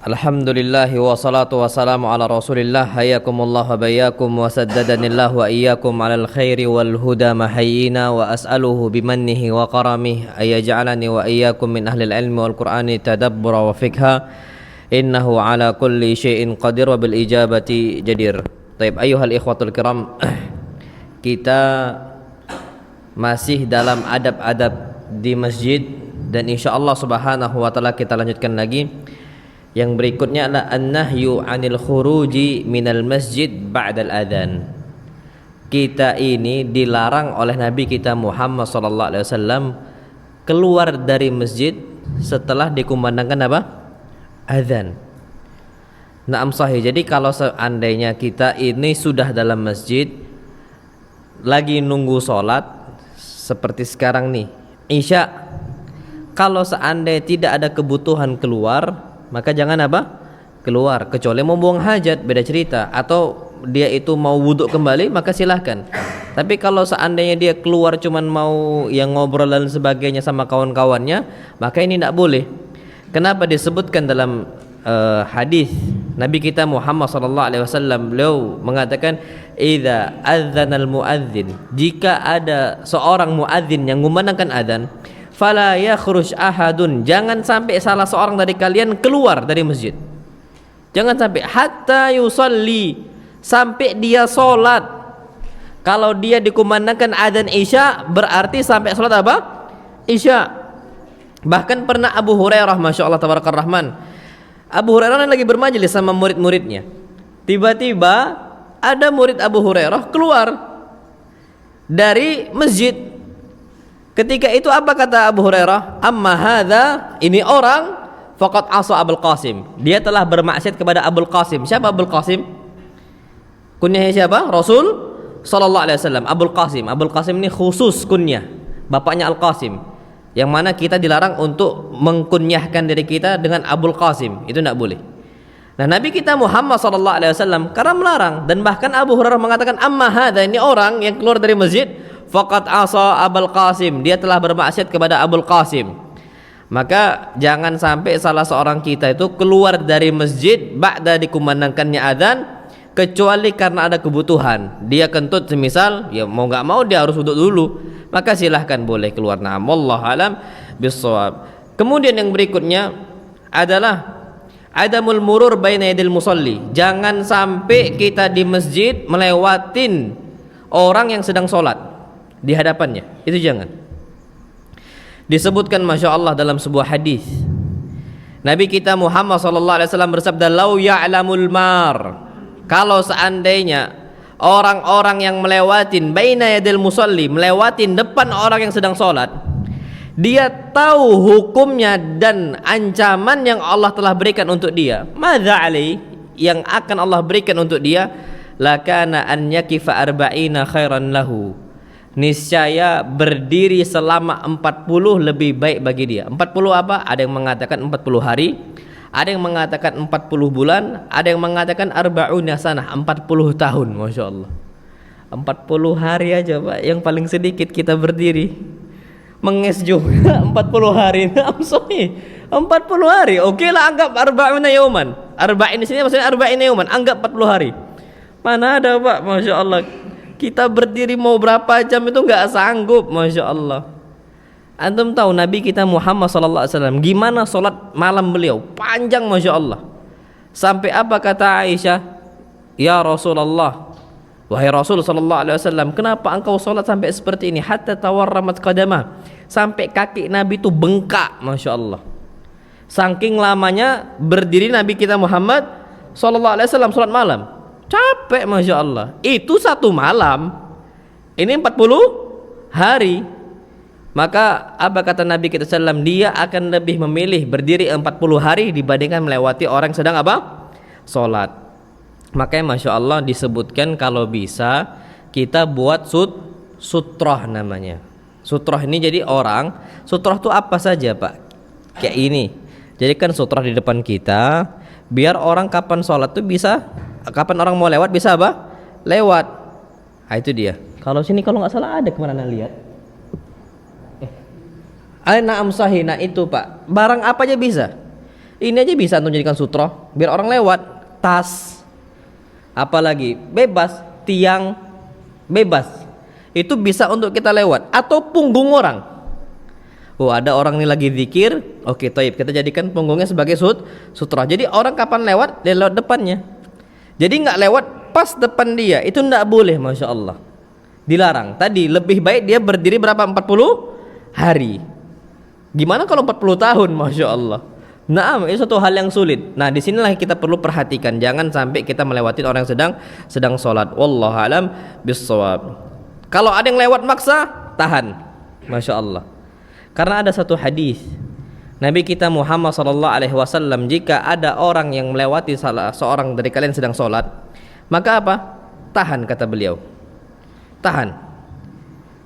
Alhamdulillah wassalatu wassalamu ala rasulillah hayakumullah wa bayakum wa saddadanillah wa iyyakum alal khairi wal huda mahayyina wa as'aluhu bimannihi wa karamih ayaj'alani wa iyyakum min ahlil ilmi wal qur'ani tadabbura wa fikha innahu ala kulli syai'in qadir wa bil ijabati jadir. Taib ayyuhal ikhwatul kiram, kita masih dalam adab-adab di masjid dan insyaallah subhanahu wa ta'ala kita lanjutkan lagi. Yang berikutnya adalah an-nahyu 'anil khuruji minal masjid ba'dal adzan. Kita ini dilarang oleh Nabi kita Muhammad sallallahu alaihi wasallam keluar dari masjid setelah dikumandangkan apa? Adzan. Naam sahih. Jadi kalau seandainya kita ini sudah dalam masjid lagi nunggu sholat seperti sekarang nih, Isya, kalau seandainya tidak ada kebutuhan keluar, maka jangan apa? Keluar, kecuali mau buang hajat, beda cerita. Atau dia itu mau wuduk kembali, maka silahkan. Tapi kalau seandainya dia keluar cuman mau yang ngobrol dan sebagainya sama kawan-kawannya, maka ini tidak boleh. Kenapa disebutkan dalam hadis Nabi kita Muhammad sallallahu alaihi wasallam, beliau mengatakan idza adzanal muadzin, jika ada seorang muadzin yang mengumandangkan adzan, fala yakhruj ahadun, jangan sampai salah seorang dari kalian keluar dari masjid. Jangan sampai hatta yusalli, sampai dia sholat. Kalau dia dikumandangkan adzan Isya, berarti sampai sholat apa? Isya. Bahkan pernah Abu Hurairah, Masya Allah tabarakar rahman, Abu Hurairah lagi bermajelis sama murid-muridnya. Tiba-tiba ada murid Abu Hurairah keluar dari masjid. Ketika itu apa kata Abu Hurairah? Amma hadza, ini orang faqad asa Abul Qasim, dia telah bermaksiat kepada Abul Qasim. Siapa Abul Qasim? Kunyahnya siapa? Rasul sallallahu alaihi wasallam. Abul Qasim. Abul Qasim ini khusus kunyah, bapaknya Al Qasim, yang mana kita dilarang untuk mengkunyahkan diri kita dengan Abul Qasim, itu tidak boleh. Nah, Nabi kita Muhammad sallallahu alaihi wasallam karena melarang, dan bahkan Abu Hurairah mengatakan amma hadza, ini orang yang keluar dari masjid faqad asa Abul Qasim, dia telah bermaksiat kepada Abul Qasim. Maka jangan sampai salah seorang kita itu keluar dari masjid ba'da dikumandangkannya adzan, kecuali karena ada kebutuhan. Dia kentut semisal, ya mau nggak mau dia harus wudhu dulu, maka silahkan boleh keluar. Nah, wallahu alam bissawab. Kemudian yang berikutnya adalah adamul murur baina yadil musalli. Jangan sampai kita di masjid melewatin orang yang sedang sholat di hadapannya, itu jangan. Disebutkan Masya Allah dalam sebuah hadis, Nabi kita Muhammad sallallahu alaihi wasallam bersabda, lau ya'lamul mar, kalau seandainya orang-orang yang melewatin baina yadil musalli, melewatin depan orang yang sedang sholat, dia tahu hukumnya dan ancaman yang Allah telah berikan untuk dia, madza alai, yang akan Allah berikan untuk dia, lakana an yakifa arba'ina khairan lahu, niscaya berdiri selama 40 lebih baik bagi dia. 40 apa? Ada yang mengatakan 40 hari, ada yang mengatakan 40 bulan, ada yang mengatakan arba'una sanah, 40 tahun. Masya Allah, 40 hari aja Pak, yang paling sedikit kita berdiri menges juga 40 hari. 40 hari, oke lah, anggap arba'una yauman. Arba'in di sini maksudnya arba'ina yauman, anggap 40 hari. Mana ada Pak, Masya Allah, kita berdiri mau berapa jam itu nggak sanggup. Masya Allah. Antum tahu Nabi kita Muhammad sallallahu alaihi wasallam gimana sholat malam beliau? Panjang, Masya Allah. Sampai apa kata Aisyah? Ya Rasulullah, wahai Rasul sallallahu alaihi wasallam, kenapa engkau sholat sampai seperti ini? Hatta tawarramat qadamah, sampai kaki Nabi itu bengkak. Masya Allah. Saking lamanya berdiri Nabi kita Muhammad sallallahu alaihi wasallam sholat malam, capek. Masya Allah. Itu satu malam, ini 40 hari. Maka apa kata Nabi kita sallam, dia akan lebih memilih berdiri 40 hari dibandingkan melewati orang yang sedang apa? Sholat. Makanya Masya Allah disebutkan kalau bisa kita buat sutroh namanya. Sutroh ini jadi orang, sutroh itu apa saja Pak? Kayak ini. Jadi kan sutroh di depan kita, biar orang kapan sholat tuh bisa, kapan orang mau lewat bisa apa? Lewat. Nah, itu dia. Kalau sini kalau nggak salah ada, kemana lihat? Naam sahih. Nah itu Pak, barang apa aja bisa. Ini aja bisa untuk jadikan sutra biar orang lewat. Tas, apalagi bebas, tiang bebas, itu bisa untuk kita lewat. Atau punggung orang. Oh, ada orang ini lagi zikir, oke, taib, kita jadikan punggungnya sebagai sutra. Jadi orang kapan lewat, dia lewat depannya. Jadi nggak lewat pas depan dia, itu nggak boleh, masya Allah, dilarang. Tadi lebih baik dia berdiri berapa, 40 hari. Gimana kalau 40 tahun, masya Allah. Nah, itu satu hal yang sulit. Nah, disinilah kita perlu perhatikan, jangan sampai kita melewati orang yang sedang sholat. Wallahu alam bissawab. Kalau ada yang lewat maksa, tahan, masya Allah. Karena ada satu hadis Nabi kita Muhammad SAW, jika ada orang yang melewati salah seorang dari kalian sedang sholat, maka apa? Tahan, kata beliau. Tahan.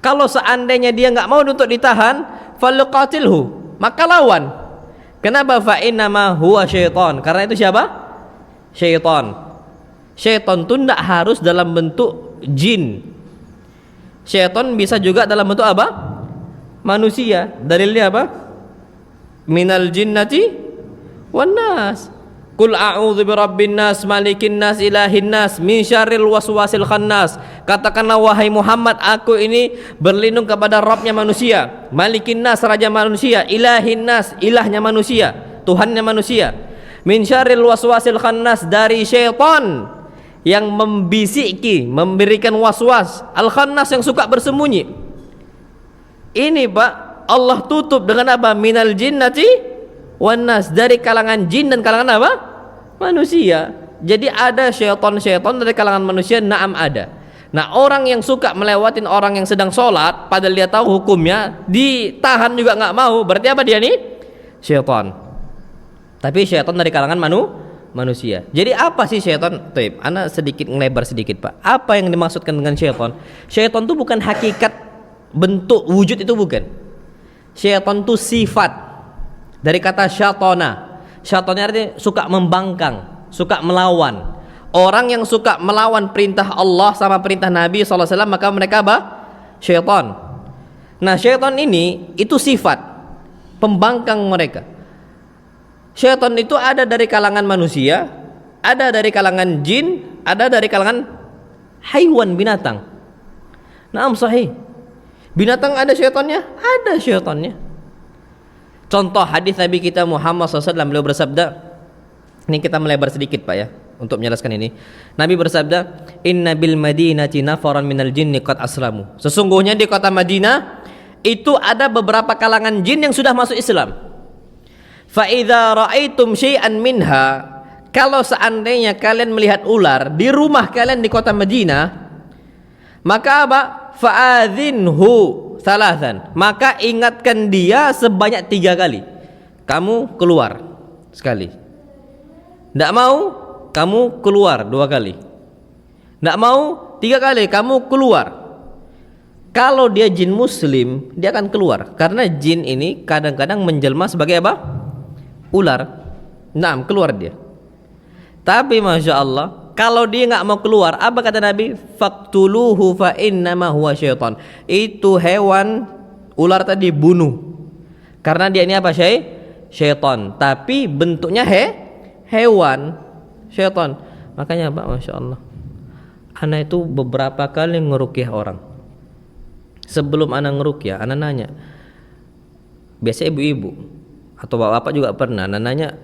Kalau seandainya dia nggak mau untuk ditahan, faluqatilhu, maka lawan. Kenapa? Fa innama huwa syaitan. Karena itu siapa? Syaitan. Syaitan itu tidak harus dalam bentuk jin. Syaitan bisa juga dalam bentuk apa? Manusia. Dalilnya apa? Minal jinnati wan nas. Qul a'udzu birabbin nas, malikin nas, ilahin nas, min syarril waswasil khannas. Katakanlah wahai Muhammad, aku ini berlindung kepada Rabbnya manusia, malikin nas, raja manusia, ilahin nas, ilahnya manusia, Tuhannya manusia, min syarril waswasil khannas, dari syaitan yang membisiki, memberikan waswas, al khannas, yang suka bersembunyi. Ini Pak, Allah tutup dengan apa? Minal jinnati wan nas, dari kalangan jin dan kalangan apa? Manusia. Jadi ada syaitan-syaitan dari kalangan manusia, na'am ada. Nah, orang yang suka melewatin orang yang sedang sholat, padahal dia tahu hukumnya, ditahan juga nggak mau, berarti apa dia nih? Syaitan. Tapi syaitan dari kalangan manusia. Jadi apa sih syaitan? Taib, ana sedikit ngelebar sedikit Pak. Apa yang dimaksudkan dengan syaitan? Syaitan itu bukan hakikat bentuk wujud, itu bukan. Syaitan itu sifat dari kata syatona. Syaitannya artinya suka membangkang, suka melawan. Orang yang suka melawan perintah Allah sama perintah Nabi SAW, maka mereka apa? Syaitan. Nah, syaitan ini itu sifat pembangkang mereka. Syaitan itu ada dari kalangan manusia, ada dari kalangan jin, ada dari kalangan haiwan, binatang. Naam, sahih. Binatang ada syaitannya? Ada syaitannya. Contoh hadis Nabi kita Muhammad SAW, beliau bersabda, ini kita melebar sedikit Pak ya, untuk menjelaskan ini. Nabi bersabda, inna bil madinati nafaran minal jinni qad aslamu. Sesungguhnya di kota Madinah itu ada beberapa kalangan jin yang sudah masuk Islam. Fa idza ra'aitum syai'an minha, kalau seandainya kalian melihat ular di rumah kalian di kota Madinah, maka apa? Fa'adhinhu thalathan, maka ingatkan dia sebanyak 3 kali. Kamu keluar sekali. Tidak mau, kamu keluar 2 kali. Tidak mau, 3 kali, kamu keluar. Kalau dia jin muslim, dia akan keluar. Karena jin ini kadang-kadang menjelma sebagai apa? Ular. Nah, keluar dia. Tapi masya Allah, kalau dia nggak mau keluar, apa kata Nabi? Faktuluhu fa innama huwa syaitan. Itu hewan, ular tadi, bunuh. Karena dia ini apa? Syaitan. Tapi bentuknya hewan, syaitan. Makanya Pak, masya Allah, ana itu beberapa kali ngerukyah orang. Sebelum ana ngerukyah, ana nanya. Biasanya ibu-ibu atau bapak juga pernah. Ana nanya,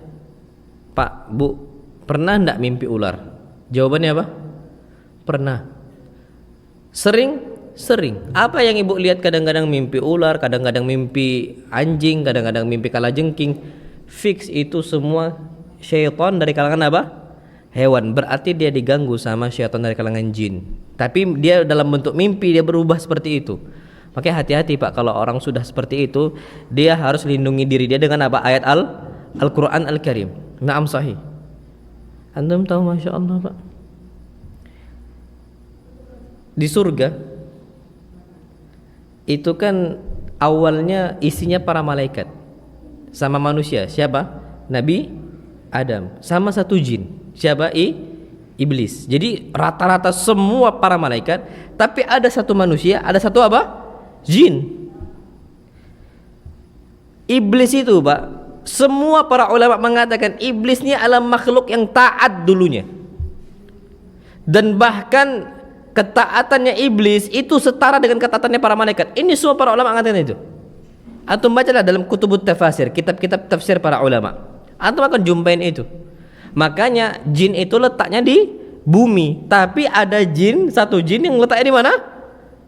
Pak, Bu, pernah ndak mimpi ular? Jawabannya apa? Pernah. Sering. Apa yang ibu lihat? Kadang-kadang mimpi ular, kadang-kadang mimpi anjing, kadang-kadang mimpi kalajengking. Fix itu semua syaitan dari kalangan apa? Hewan. Berarti dia diganggu sama syaitan dari kalangan jin. Tapi dia dalam bentuk mimpi, dia berubah seperti itu. Makanya hati-hati Pak, kalau orang sudah seperti itu, dia harus lindungi diri dia dengan apa? Ayat Al-Quran Al-Karim. Naam, sahih. Antum tahu masya Allah Pak, di surga itu kan awalnya isinya para malaikat sama manusia. Siapa? Nabi Adam sama satu jin. Siapa? Iblis. Jadi rata-rata semua para malaikat, tapi ada satu manusia, ada satu apa? Jin. Iblis itu Pak, Semua para ulama mengatakan iblis ini adalah makhluk yang taat dulunya. Dan bahkan ketaatannya iblis itu setara dengan ketaatannya para malaikat. Ini semua para ulama mengatakan itu. Antum bacalah dalam kutubut tafsir, kitab-kitab tafsir para ulama. Antum akan jumpain itu. Makanya jin itu letaknya di bumi, tapi ada jin, satu jin yang letaknya di mana?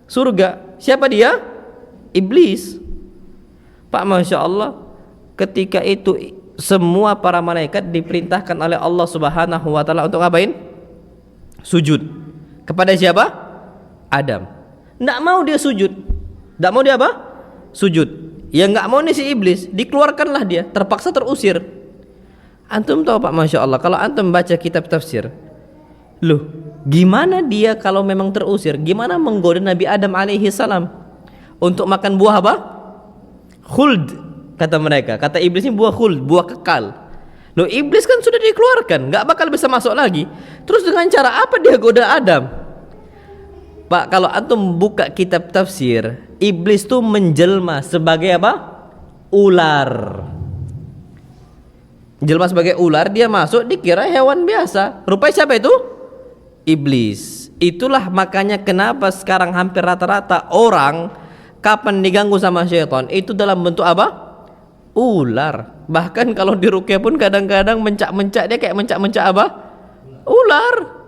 Surga. Siapa dia? Iblis. Pak, Masya Allah, ketika itu semua para malaikat diperintahkan oleh Allah Subhanahu wa Ta'ala untuk ngapain? Sujud. Kepada siapa? Adam. Nggak mau dia sujud. Nggak mau dia apa? Sujud. Ya nggak mau nih si iblis, dikeluarkanlah dia, terpaksa terusir. Antum tahu Pak, Masya Allah, kalau antum baca kitab tafsir, loh, gimana dia kalau memang terusir? Gimana menggoda Nabi Adam alaihi salam untuk makan buah apa? Khuld, kata mereka. Kata iblis ini buah khuld, buah kekal. Loh, iblis kan sudah dikeluarkan, nggak bakal bisa masuk lagi. Terus dengan cara apa dia goda Adam? Pak, kalau antum buka kitab tafsir, iblis tuh menjelma sebagai apa? Ular. Jelma sebagai ular, dia masuk dikira hewan biasa. Rupanya siapa itu? Iblis. Itulah makanya kenapa sekarang hampir rata-rata orang kapan diganggu sama syaitan itu dalam bentuk apa? Ular. Bahkan kalau di ruqyah pun kadang-kadang mencak-mencak, dia kayak mencak-mencak apa? Ular.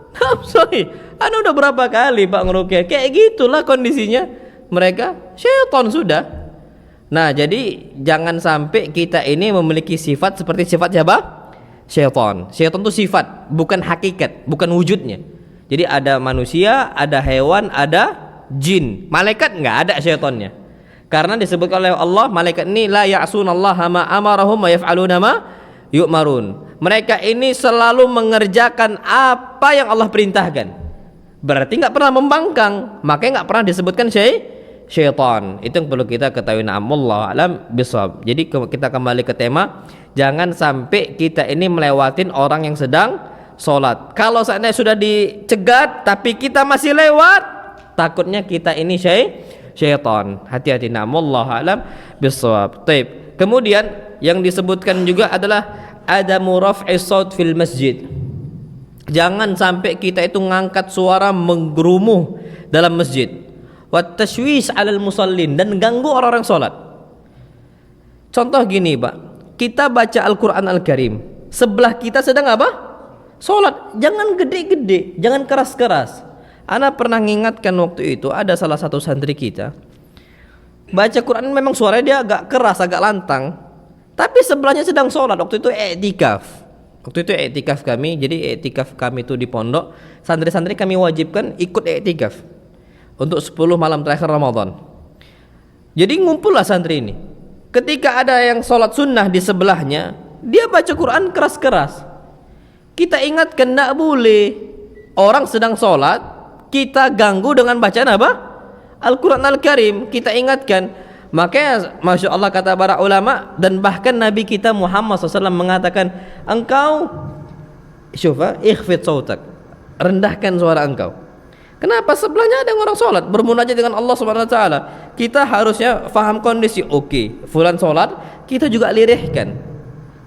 Sorry, anda udah berapa kali Pak ngeruqyah? Kayak gitulah kondisinya. Mereka syaitan sudah. Nah, jadi jangan sampai kita ini memiliki sifat seperti sifat siapa? Syaitan. Syaitan itu sifat, bukan hakikat, bukan wujudnya. Jadi ada manusia, ada hewan, ada jin. Malaikat nggak ada syaitannya. Karena disebutkan oleh Allah, malaikat ini la ya'sunallaha ma amarahum wa yaf'aluna ma yu'marun. Mereka ini selalu mengerjakan apa yang Allah perintahkan. Berarti nggak pernah membangkang, makanya nggak pernah disebutkan syaitan. Itu yang perlu kita ketahui. Na'amullah alam bisawab. Jadi kita kembali ke tema, jangan sampai kita ini melewatin orang yang sedang sholat. Kalau seandainya sudah dicegat tapi kita masih lewat, takutnya kita ini syaitan. Hati-hati. Na'amullah alam bisawab. Taib. Kemudian yang disebutkan juga adalah adamu raf'is saut fil masjid. Jangan sampai kita itu ngangkat suara menggerumuh dalam masjid. Wat tashwish 'alal musallin, dan ganggu orang-orang salat. Contoh gini, Pak. Kita baca Al-Qur'an Al-Karim, sebelah kita sedang apa? Salat. Jangan gede-gede, jangan keras-keras. Ana pernah mengingatkan waktu itu ada salah satu santri kita baca Quran, memang suaranya dia agak keras, agak lantang, tapi sebelahnya sedang sholat. Waktu itu iktikaf kami. Jadi iktikaf kami itu di pondok, santri-santri kami wajibkan ikut iktikaf untuk 10 malam terakhir Ramadan. Jadi ngumpullah santri ini. Ketika ada yang sholat sunnah di sebelahnya, dia baca Quran keras-keras. Kita ingatkan, tidak boleh. Orang sedang sholat, kita ganggu dengan bacaan apa? Al-Quran Al-Karim. Kita ingatkan. Makanya Masya Allah kata para ulama, dan bahkan Nabi kita Muhammad SAW mengatakan, engkau ikhfid sautak, rendahkan suara engkau. Kenapa? Sebelahnya ada orang sholat bermunajat dengan Allah Subhanahu Wa Taala. Kita harusnya faham kondisi. Oke, fulan sholat, kita juga lirihkan,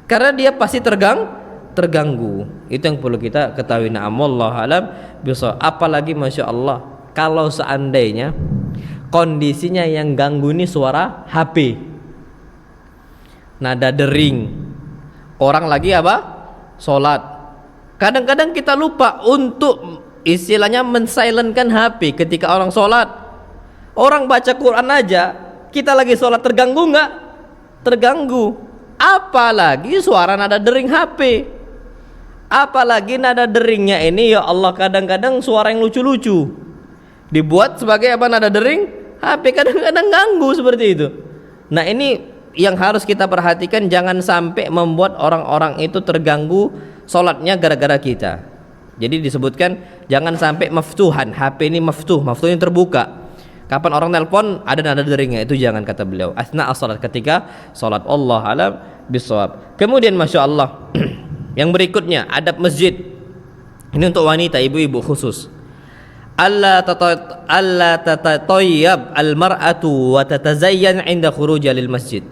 karena dia pasti terganggu. Itu yang perlu kita ketahui. Na'amullah alam bisa. Apalagi Masya Allah, kalau seandainya kondisinya yang ganggu ini suara HP, nada dering, orang lagi apa? Sholat. Kadang-kadang kita lupa untuk istilahnya mensilentkan HP ketika orang sholat. Orang baca Quran aja, kita lagi sholat, terganggu nggak? Terganggu. Apalagi suara nada dering HP. Apalagi nada deringnya ini, ya Allah, kadang-kadang suara yang lucu-lucu dibuat sebagai apa? Nada dering HP, kadang-kadang ganggu seperti itu. Nah, ini yang harus kita perhatikan, jangan sampai membuat orang-orang itu terganggu sholatnya gara-gara kita. Jadi disebutkan jangan sampai maftuhan, HP ini maftuhnya terbuka. Kapan orang nelpon ada nada deringnya, itu jangan, kata beliau. Asna as-salat, ketika sholat. Allah alam bisawab. Kemudian Masya Allah yang berikutnya, adab masjid. Ini untuk wanita, ibu-ibu khusus. Allah tatatayyab al-mar'atu wa tatazayyan 'inda khurujha lil masjid.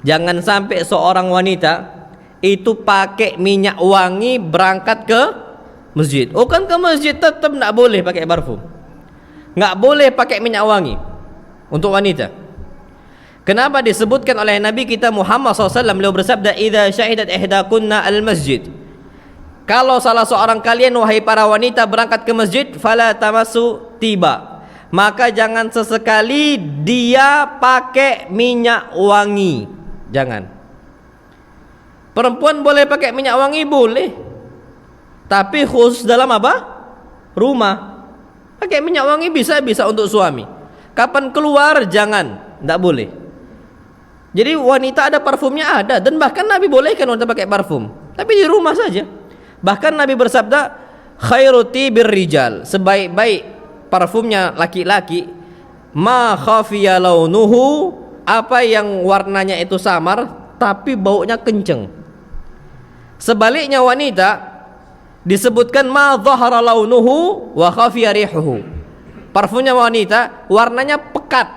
Jangan sampai seorang wanita itu pakai minyak wangi berangkat ke masjid. Oh kan ke masjid tetap tidak boleh pakai parfum, nggak boleh pakai minyak wangi untuk wanita. Kenapa disebutkan oleh Nabi kita Muhammad SAW? Beliau bersabda, "Idza syahidat ihdakunna al-masjid." Kalau salah seorang kalian wahai para wanita berangkat ke masjid, fala tamassu tiba, maka jangan sesekali dia pakai minyak wangi. Jangan. Perempuan boleh pakai minyak wangi, boleh, tapi khusus dalam apa? Rumah. Pakai minyak wangi bisa untuk suami. Kapan keluar jangan, tidak boleh. Jadi wanita ada parfumnya ada, dan bahkan Nabi bolehkan wanita pakai parfum, tapi di rumah saja. Bahkan Nabi bersabda, khairuti birrijal, sebaik-baik parfumnya laki-laki, ma khafiya launuhu, apa yang warnanya itu samar tapi baunya kenceng. Sebaliknya wanita disebutkan ma dhahara launuhu wa khafiya rihuhu, parfumnya wanita warnanya pekat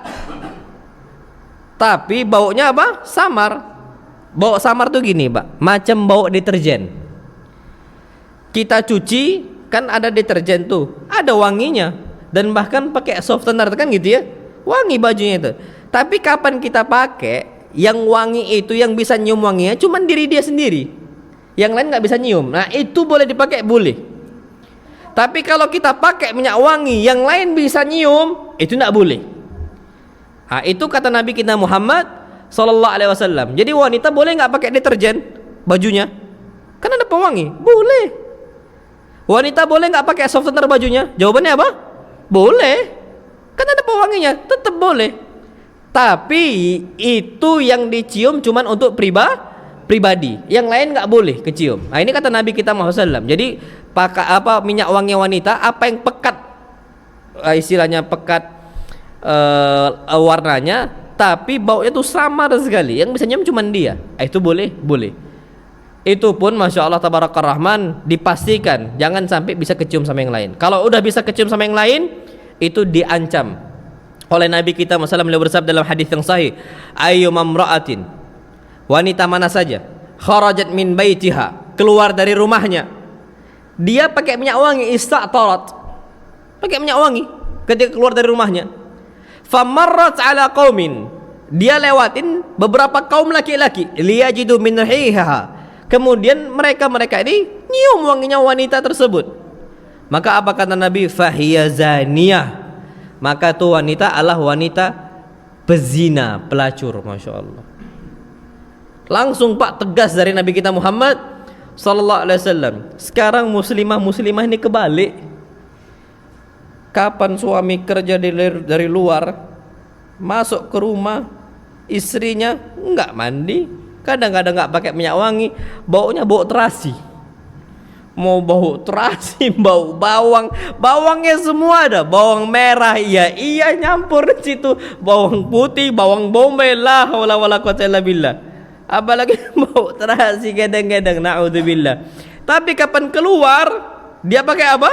tapi baunya apa? Samar. Bau samar tuh gini, Pak, macam bau deterjen. Kita cuci kan ada deterjen tuh, ada wanginya, dan bahkan pakai softener kan gitu ya, wangi bajunya itu. Tapi kapan kita pakai yang wangi itu, yang bisa nyium wanginya cuman diri dia sendiri, yang lain nggak bisa nyium. Nah itu boleh dipakai, boleh. Tapi kalau kita pakai minyak wangi yang lain bisa nyium, itu nggak boleh. Nah, itu kata Nabi kita Muhammad Sallallahu Alaihi Wasallam. Jadi wanita boleh nggak pakai deterjen bajunya? Kan ada pewangi, boleh. Wanita boleh nggak pakai softener bajunya? Jawabannya apa? Boleh. Kan ada pewanginya, tetap boleh. Tapi itu yang dicium cuman untuk pribadi. Yang lain nggak boleh kecium. Nah ini kata Nabi kita Muhammad SAW. Jadi pakai apa minyak wangi wanita, apa yang pekat, istilahnya pekat warnanya, tapi baunya tuh samar sekali, yang bisa nyium cuman dia. Itu boleh. Itu pun Masya Allah Tabarakar Rahman, dipastikan jangan sampai bisa kecium sama yang lain. Kalau udah bisa kecium sama yang lain, itu diancam oleh Nabi kita Muhammad beliau bersabda dalam hadis yang sahih, ayyum amra'atin, wanita mana saja, kharajat min baitiha, keluar dari rumahnya, dia pakai minyak wangi, ista'tarat, pakai minyak wangi ketika keluar dari rumahnya, famarrat ala qaumin, dia lewatin beberapa kaum laki-laki, liyajidu min rihiha, kemudian mereka ini nyium wanginya wanita tersebut, maka apa kata Nabi? Fahiya zaniyah, maka tuh wanita adalah wanita pezina, pelacur. Masya Allah. Langsung Pak, tegas dari Nabi kita Muhammad Sallallahu Alaihi Wasallam. Sekarang muslimah ini kebalik. Kapan suami kerja dari luar, masuk ke rumah, istrinya enggak mandi, kadang-kadang enggak pakai minyak wangi, baunya bau terasi. Mau bau terasi, bau bawangnya semua ada, bawang merah iya nyampur di situ, bawang putih, bawang bombay, la haula wala quwwata illa billah. Apalagi bau terasi kadang-kadang, naudzubillah. Tapi kapan keluar dia pakai apa?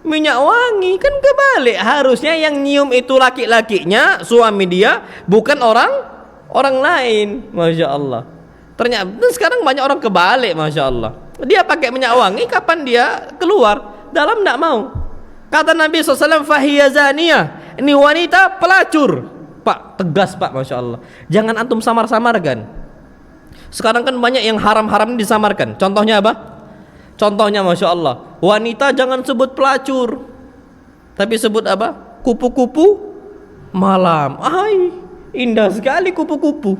Minyak wangi. Kan kebalik, harusnya yang nyium itu laki-lakinya, suami dia, bukan orang lain. Masya Allah. Ternyata sekarang banyak orang kebalik. Masya Allah, dia pakai minyak wangi kapan dia keluar, dalam tidak mau. Kata Nabi SAW, fahiya zaniyah, ini wanita pelacur. Pak, tegas Pak, Masya Allah. Jangan antum samar-samarkan. Sekarang kan banyak yang haram-haram disamarkan. Contohnya apa? Contohnya Masya Allah, wanita jangan sebut pelacur, tapi sebut apa? Kupu-kupu malam. Ay, indah sekali kupu-kupu.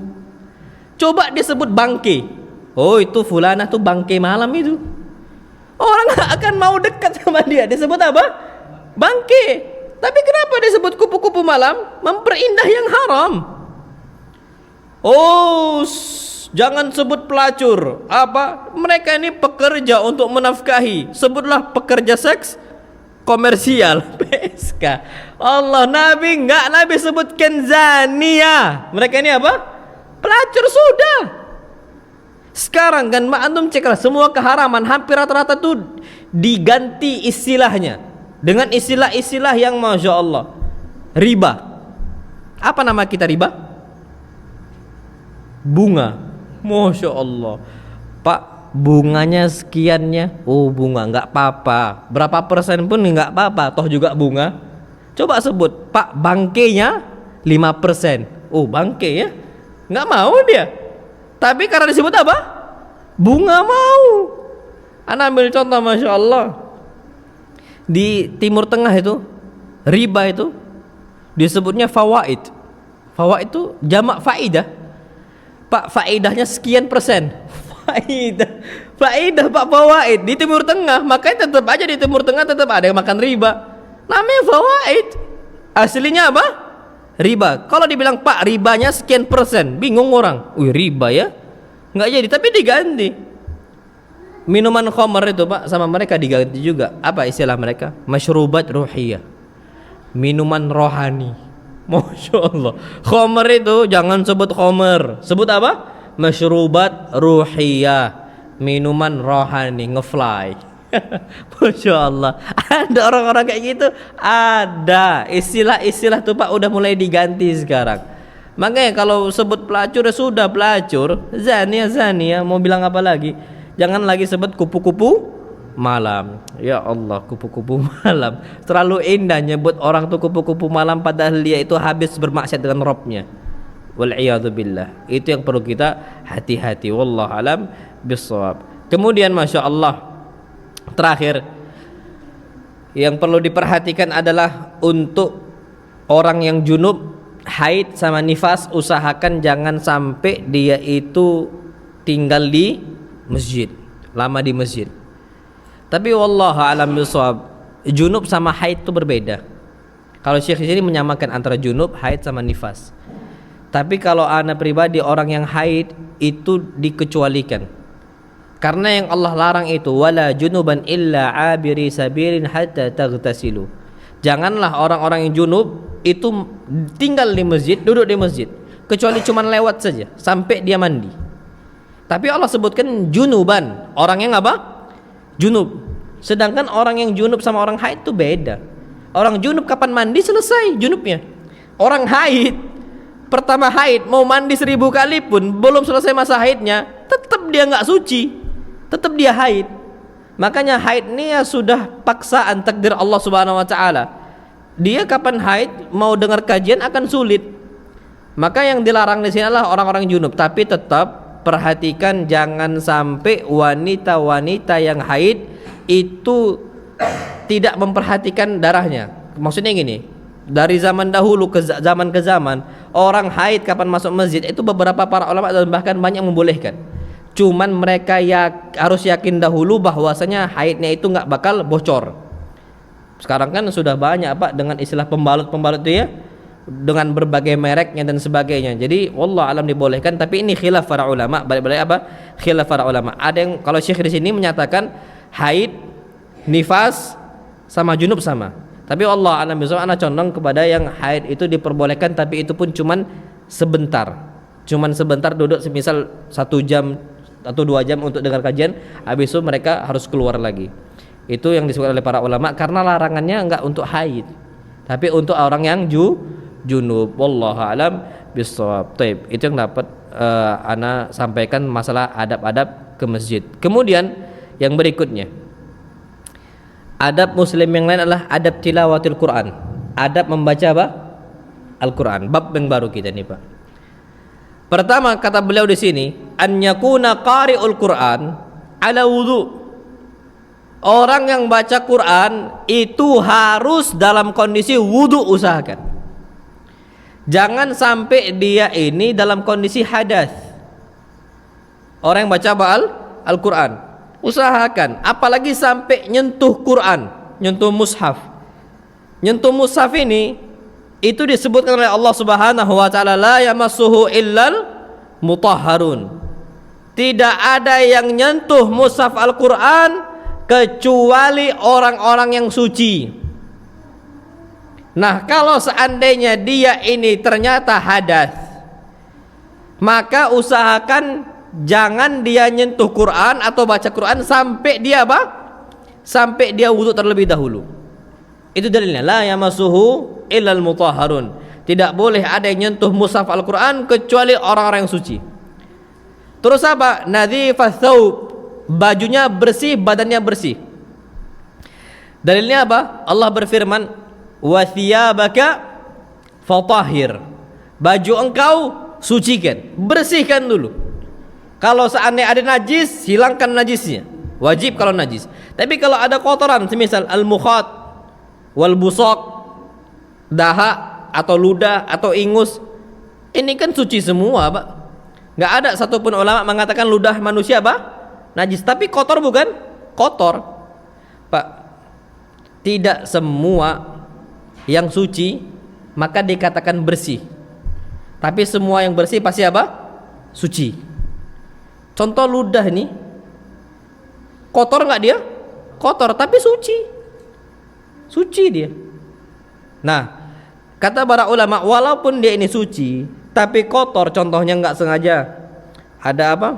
Coba disebut bangke. Oh itu fulana tuh bangke malam itu. Orang gak akan mau dekat sama dia. Disebut apa? Bangke. Tapi kenapa disebut kupu-kupu malam? Memperindah yang haram. Oh, jangan sebut pelacur. Apa? Mereka ini pekerja untuk menafkahi. Sebutlah pekerja seks komersial, PSK. Allah, Nabi sebutkan zania. Mereka ini apa? Pelacur sudah. Sekarang kan antum ceklah, semua keharaman hampir rata-rata tuh diganti istilahnya dengan istilah-istilah yang Masya Allah. Riba. Apa nama kita riba? bunga. Masya Allah. Pak, bunganya sekiannya. Oh, bunga, nggak apa-apa. Berapa persen pun nggak apa-apa, toh juga bunga. Coba sebut, Pak, bangkainya 5%. Oh, bangkai ya, nggak mau dia. Tapi karena disebut apa? Bunga, mau. Ana ambil contoh, Masya Allah. Di Timur Tengah itu, riba itu disebutnya fawaid. Fawaid itu jamak faidah. Pak, faidahnya sekian persen. Faidah Pak, fawaid di Timur Tengah. Makanya tetap aja di Timur Tengah tetap ada yang makan riba. Namanya fawaid. Aslinya apa? Riba. Kalau dibilang Pak, ribanya sekian persen, bingung orang. Wih, riba ya? Nggak jadi, tapi diganti. Minuman khamar itu Pak, sama mereka diganti juga. Apa istilah mereka? Masyrubat ruhiyah. Minuman rohani. Masya Allah. Khamar itu jangan sebut khamar. Sebut apa? Masyrubat ruhiyah. Minuman rohani, ngefly. Masya Allah. Ada orang-orang kayak gitu. Ada. Istilah-istilah tuh Pak udah mulai diganti sekarang. Makanya kalau sebut pelacur ya sudah pelacur. Zania. Mau bilang apa lagi? Jangan lagi sebut kupu-kupu malam. Ya Allah, kupu-kupu malam. Terlalu indah nyebut orang tuh kupu-kupu malam, padahal dia itu habis bermaksiat dengan Robnya. Wal'iyadzubillah. Itu yang perlu kita hati-hati. Wallahu alam bissawab. Kemudian Masya Allah, terakhir yang perlu diperhatikan adalah untuk orang yang junub, haid sama nifas, usahakan jangan sampai dia itu tinggal di masjid, lama di masjid. Tapi wallahu alam bisawab, junub sama haid itu berbeda. Kalau Syekh di sini menyamakan antara junub, haid sama nifas. Tapi kalau ana pribadi, orang yang haid itu dikecualikan. Karena yang Allah larang itu wala junuban illa abiri sabirin hatta taghtasilu. Janganlah orang-orang yang junub itu tinggal di masjid, duduk di masjid, kecuali cuma lewat saja sampai dia mandi. Tapi Allah sebutkan junuban, orang yang apa? Junub. Sedangkan orang yang junub sama orang haid itu beda. Orang junub kapan mandi selesai junubnya. Orang haid, pertama haid mau mandi 1000 kali pun belum selesai masa haidnya, tetap dia nggak suci, tetap dia haid. Makanya haid ini ya sudah paksaan takdir Allah Subhanahu wa taala. Dia kapan haid mau dengar kajian akan sulit. Maka yang dilarang di sini adalah orang-orang junub. Tapi tetap perhatikan jangan sampai wanita-wanita yang haid itu tidak memperhatikan darahnya. Maksudnya gini, dari zaman dahulu ke zaman orang haid kapan masuk masjid itu beberapa para ulama dan bahkan banyak membolehkan. Cuman mereka harus yakin dahulu bahwasanya haidnya itu nggak bakal bocor. Sekarang kan sudah banyak Pak dengan istilah pembalut itu ya, dengan berbagai mereknya dan sebagainya. Jadi wallah alam dibolehkan, tapi ini khilaf para ulama. Balik-balik apa? Khilaf para ulama. Ada yang kalau Syekh di sini menyatakan haid, nifas sama junub sama. Tapi Allah alam bisawab, ana condong kepada yang haid itu diperbolehkan, tapi itu pun cuman sebentar. Cuman sebentar duduk semisal 1 jam atau 2 jam untuk dengar kajian, habis itu mereka harus keluar lagi. Itu yang disebut oleh para ulama karena larangannya enggak untuk haid, tapi untuk orang yang junub. Wallahu alam bissawab. Taib. Itu yang dapat ana sampaikan masalah adab-adab ke masjid. Kemudian yang berikutnya, adab muslim yang lain adalah adab tilawatil Quran. Adab membaca apa? Al-Quran. Bab yang baru kita nih Pak. Pertama kata beliau di sini, an yakuna qari'ul Quran ala wudu. Orang yang baca Quran itu harus dalam kondisi wudu, usahakan. Jangan sampai dia ini dalam kondisi hadas. Orang yang baca Al-Quran, usahakan, apalagi sampai nyentuh Quran, nyentuh mushaf. Nyentuh mushaf ini itu disebutkan oleh Allah Subhanahu wa taala, la yamassuhu illal mutahharun. Tidak ada yang nyentuh mushaf Al-Quran kecuali orang-orang yang suci. Nah, kalau seandainya dia ini ternyata hadas, maka usahakan jangan dia nyentuh Quran atau baca Quran sampai dia apa? Sampai dia wudu terlebih dahulu. Itu dalilnya, la yamassuhu illal mutahharun. Tidak boleh ada yang nyentuh mushaf Al-Quran kecuali orang-orang yang suci. Terus apa? Nadhifats tsaub, bajunya bersih, badannya bersih. Dalilnya apa? Allah berfirman, wa thiyabaka fatahhir, baju engkau sucikan, bersihkan dulu. Kalau seandainya ada najis, hilangkan najisnya, wajib kalau najis. Tapi kalau ada kotoran, semisal al-mukhat wal busaq, dahak atau ludah atau ingus, ini kan suci semua, Pak. Nggak ada satupun ulama mengatakan ludah manusia apa? Najis. Tapi kotor bukan? Kotor, Pak. Tidak semua yang suci maka dikatakan bersih. Tapi semua yang bersih pasti apa? Suci. Contoh ludah nih, kotor nggak dia? Kotor, tapi suci. Suci dia. Nah, kata para ulama, walaupun dia ini suci, tapi kotor, contohnya nggak sengaja, ada apa?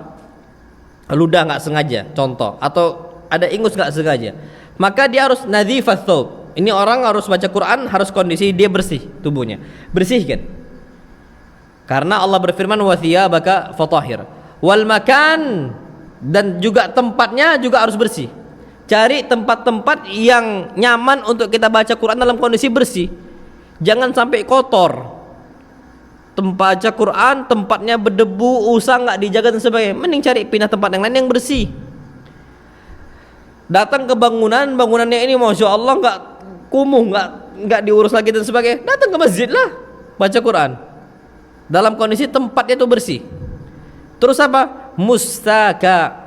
Ludah nggak sengaja, contoh, atau ada ingus nggak sengaja, maka dia harus nadhifats tsaub. Ini orang harus baca Quran, harus kondisi dia bersih tubuhnya, bersihkan. Karena Allah berfirman, wa thiyabaka fatahhir, wal makan, dan juga tempatnya juga harus bersih. Cari tempat-tempat yang nyaman untuk kita baca Quran dalam kondisi bersih. Jangan sampai kotor. Tempat baca Quran tempatnya berdebu, usang, nggak dijaga dan sebagainya. Mending cari pindah tempat yang lain yang bersih. Datang ke bangunan, bangunannya ini masya Allah nggak kumuh, nggak diurus lagi dan sebagainya. Datang ke masjid lah, baca Quran dalam kondisi tempatnya itu bersih. Terus apa? Mustaka.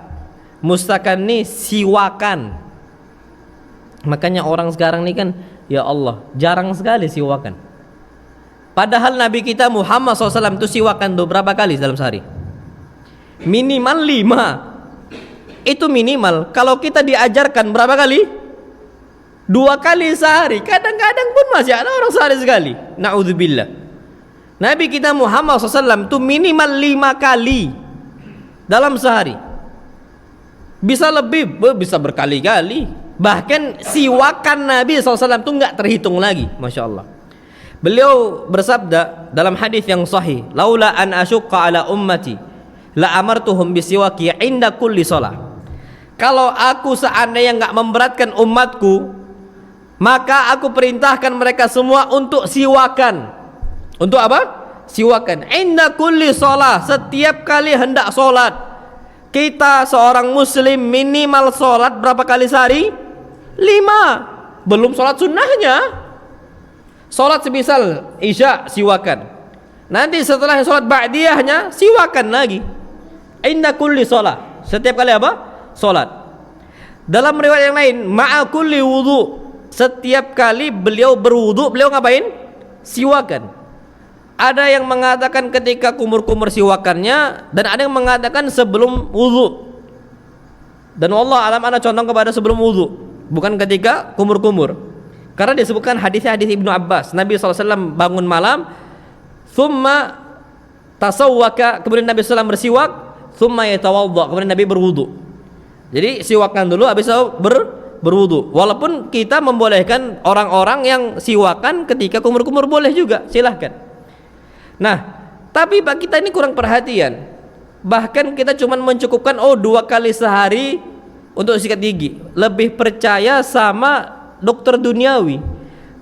Mustakan ini siwakan. Makanya orang sekarang ini kan, ya Allah, jarang sekali siwakan. Padahal Nabi kita Muhammad SAW itu siwakan tuh berapa kali dalam sehari? Minimal 5. Itu minimal. Kalau kita diajarkan berapa kali? 2 kali sehari. Kadang-kadang pun masih ada orang sehari sekali. Na'udzubillah. Nabi kita Muhammad SAW itu minimal 5 kali dalam sehari. Bisa lebih, bisa berkali-kali. Bahkan siwakan Nabi SAW itu nggak terhitung lagi, masya Allah. Beliau bersabda dalam hadis yang sahih, laula an asyqa ala ummati la amartuhum bisiwaki inda kulli shalah. Kalau aku seandainya nggak memberatkan umatku, maka aku perintahkan mereka semua untuk siwakan. Untuk apa? Siwakan inda kulli shalah, setiap kali hendak sholat. Kita seorang muslim minimal sholat berapa kali sehari? 5. Belum sholat sunnahnya. Sholat semisal isya, siwakan. Nanti setelah sholat ba'diyahnya, siwakan lagi. Inda kulli sholat, setiap kali apa? Sholat. Dalam riwayat yang lain, ma'a kulli wudu, setiap kali beliau berwudu, beliau ngapain? Siwakan. Ada yang mengatakan ketika kumur-kumur siwakannya, dan ada yang mengatakan sebelum wudu. Dan wallah alam, ana condong kepada sebelum wudu, bukan ketika kumur-kumur. Karena disebutkan hadis Ibnu Abbas, Nabi SAW bangun malam, thumma tasawwaka, kemudian Nabi SAW bersiwak, thumma yatawadda, kemudian Nabi berwudu. Jadi siwakan dulu, habis itu berwudu. Walaupun kita membolehkan orang-orang yang siwakan ketika kumur-kumur, boleh juga, silahkan. Nah, tapi Pak, kita ini kurang perhatian. Bahkan kita cuma mencukupkan 2 kali sehari untuk sikat gigi. Lebih percaya sama dokter duniawi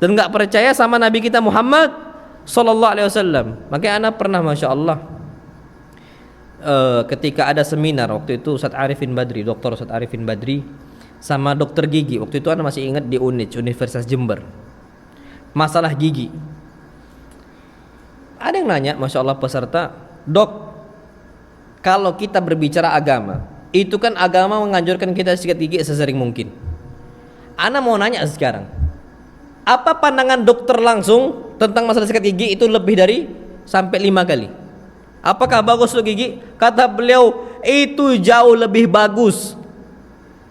dan nggak percaya sama Nabi kita Muhammad Sallallahu Alaihi Wasallam. Makanya anak pernah, masya Allah, ketika ada seminar waktu itu Ustadz Arifin Badri, Dr. Ustadz Arifin Badri sama dokter gigi. Waktu itu anak masih ingat di UNIJ, Universitas Jember, masalah gigi. Ada yang nanya, masya Allah, peserta, dok, kalau kita berbicara agama, itu kan agama menganjurkan kita sikat gigi sesering mungkin. Ana mau nanya sekarang, apa pandangan dokter langsung tentang masalah sikat gigi itu lebih dari sampai 5 kali? Apakah bagus untuk gigi? Kata beliau, itu jauh lebih bagus.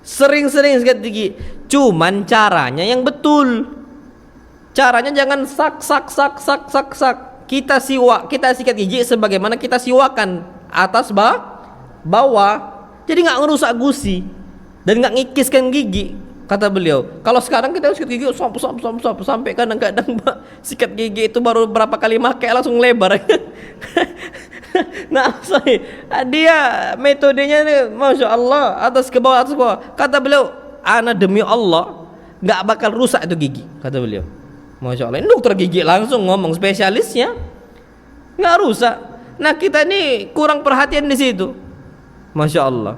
Sering-sering sikat gigi. Cuman caranya yang betul. Caranya jangan sak. Kita sikat gigi sebagaimana kita siwakan atas bawah. Jadi nggak ngerusak gusi dan nggak ngikiskan gigi. Kata beliau, kalau sekarang kita sikat gigi sampai kadang-kadang sikat gigi itu baru berapa kali pakai langsung lebar. Nah, sorry. Dia metodenya nih, masya Allah, atas ke bawah, atas ke bawah. Kata beliau, ana demi Allah nggak bakal rusak itu gigi, kata beliau. Masya Allah. Ini dokter gigi langsung ngomong, spesialisnya nggak rusak. Nah kita ini kurang perhatian di situ, masya Allah.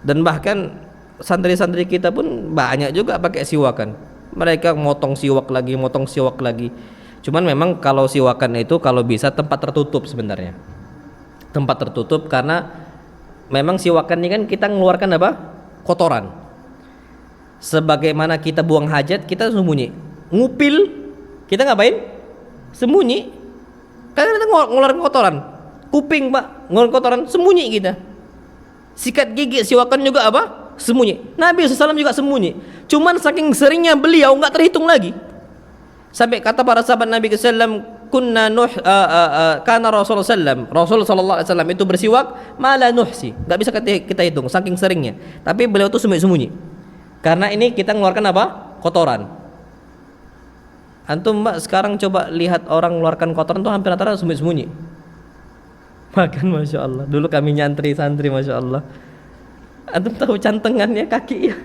Dan bahkan santri-santri kita pun banyak juga pakai siwakan. Mereka motong siwak lagi, motong siwak lagi. Cuman memang kalau siwakan itu kalau bisa tempat tertutup sebenarnya. Tempat tertutup karena memang siwakan ini kan kita mengeluarkan apa? Kotoran. Sebagaimana kita buang hajat kita sembunyi. Ngupil kita ngapain? Sembunyi. Karena kita ngeluarkan kotoran. Kuping Pak, ngeluarkan kotoran, sembunyi kita. Sikat gigi, siwakan juga apa? Sembunyi. Nabi SAW juga sembunyi. Cuman saking seringnya beliau nggak terhitung lagi. Sampai kata para sahabat Nabi SAW, kunna kana Rasulullah SAW, Rasul sallallahu alaihi wasallam itu bersiwak mala nuhsi, nggak bisa kita hitung saking seringnya. Tapi beliau tuh sembunyi-sembunyi. Karena ini kita mengeluarkan apa? Kotoran. Antum Mbak sekarang coba lihat orang mengeluarkan kotoran tuh hampir rata-rata sembunyi-sembunyi. Makan masya Allah. Dulu kami nyantri santri masya Allah. Antum tahu cantengannya kaki ya?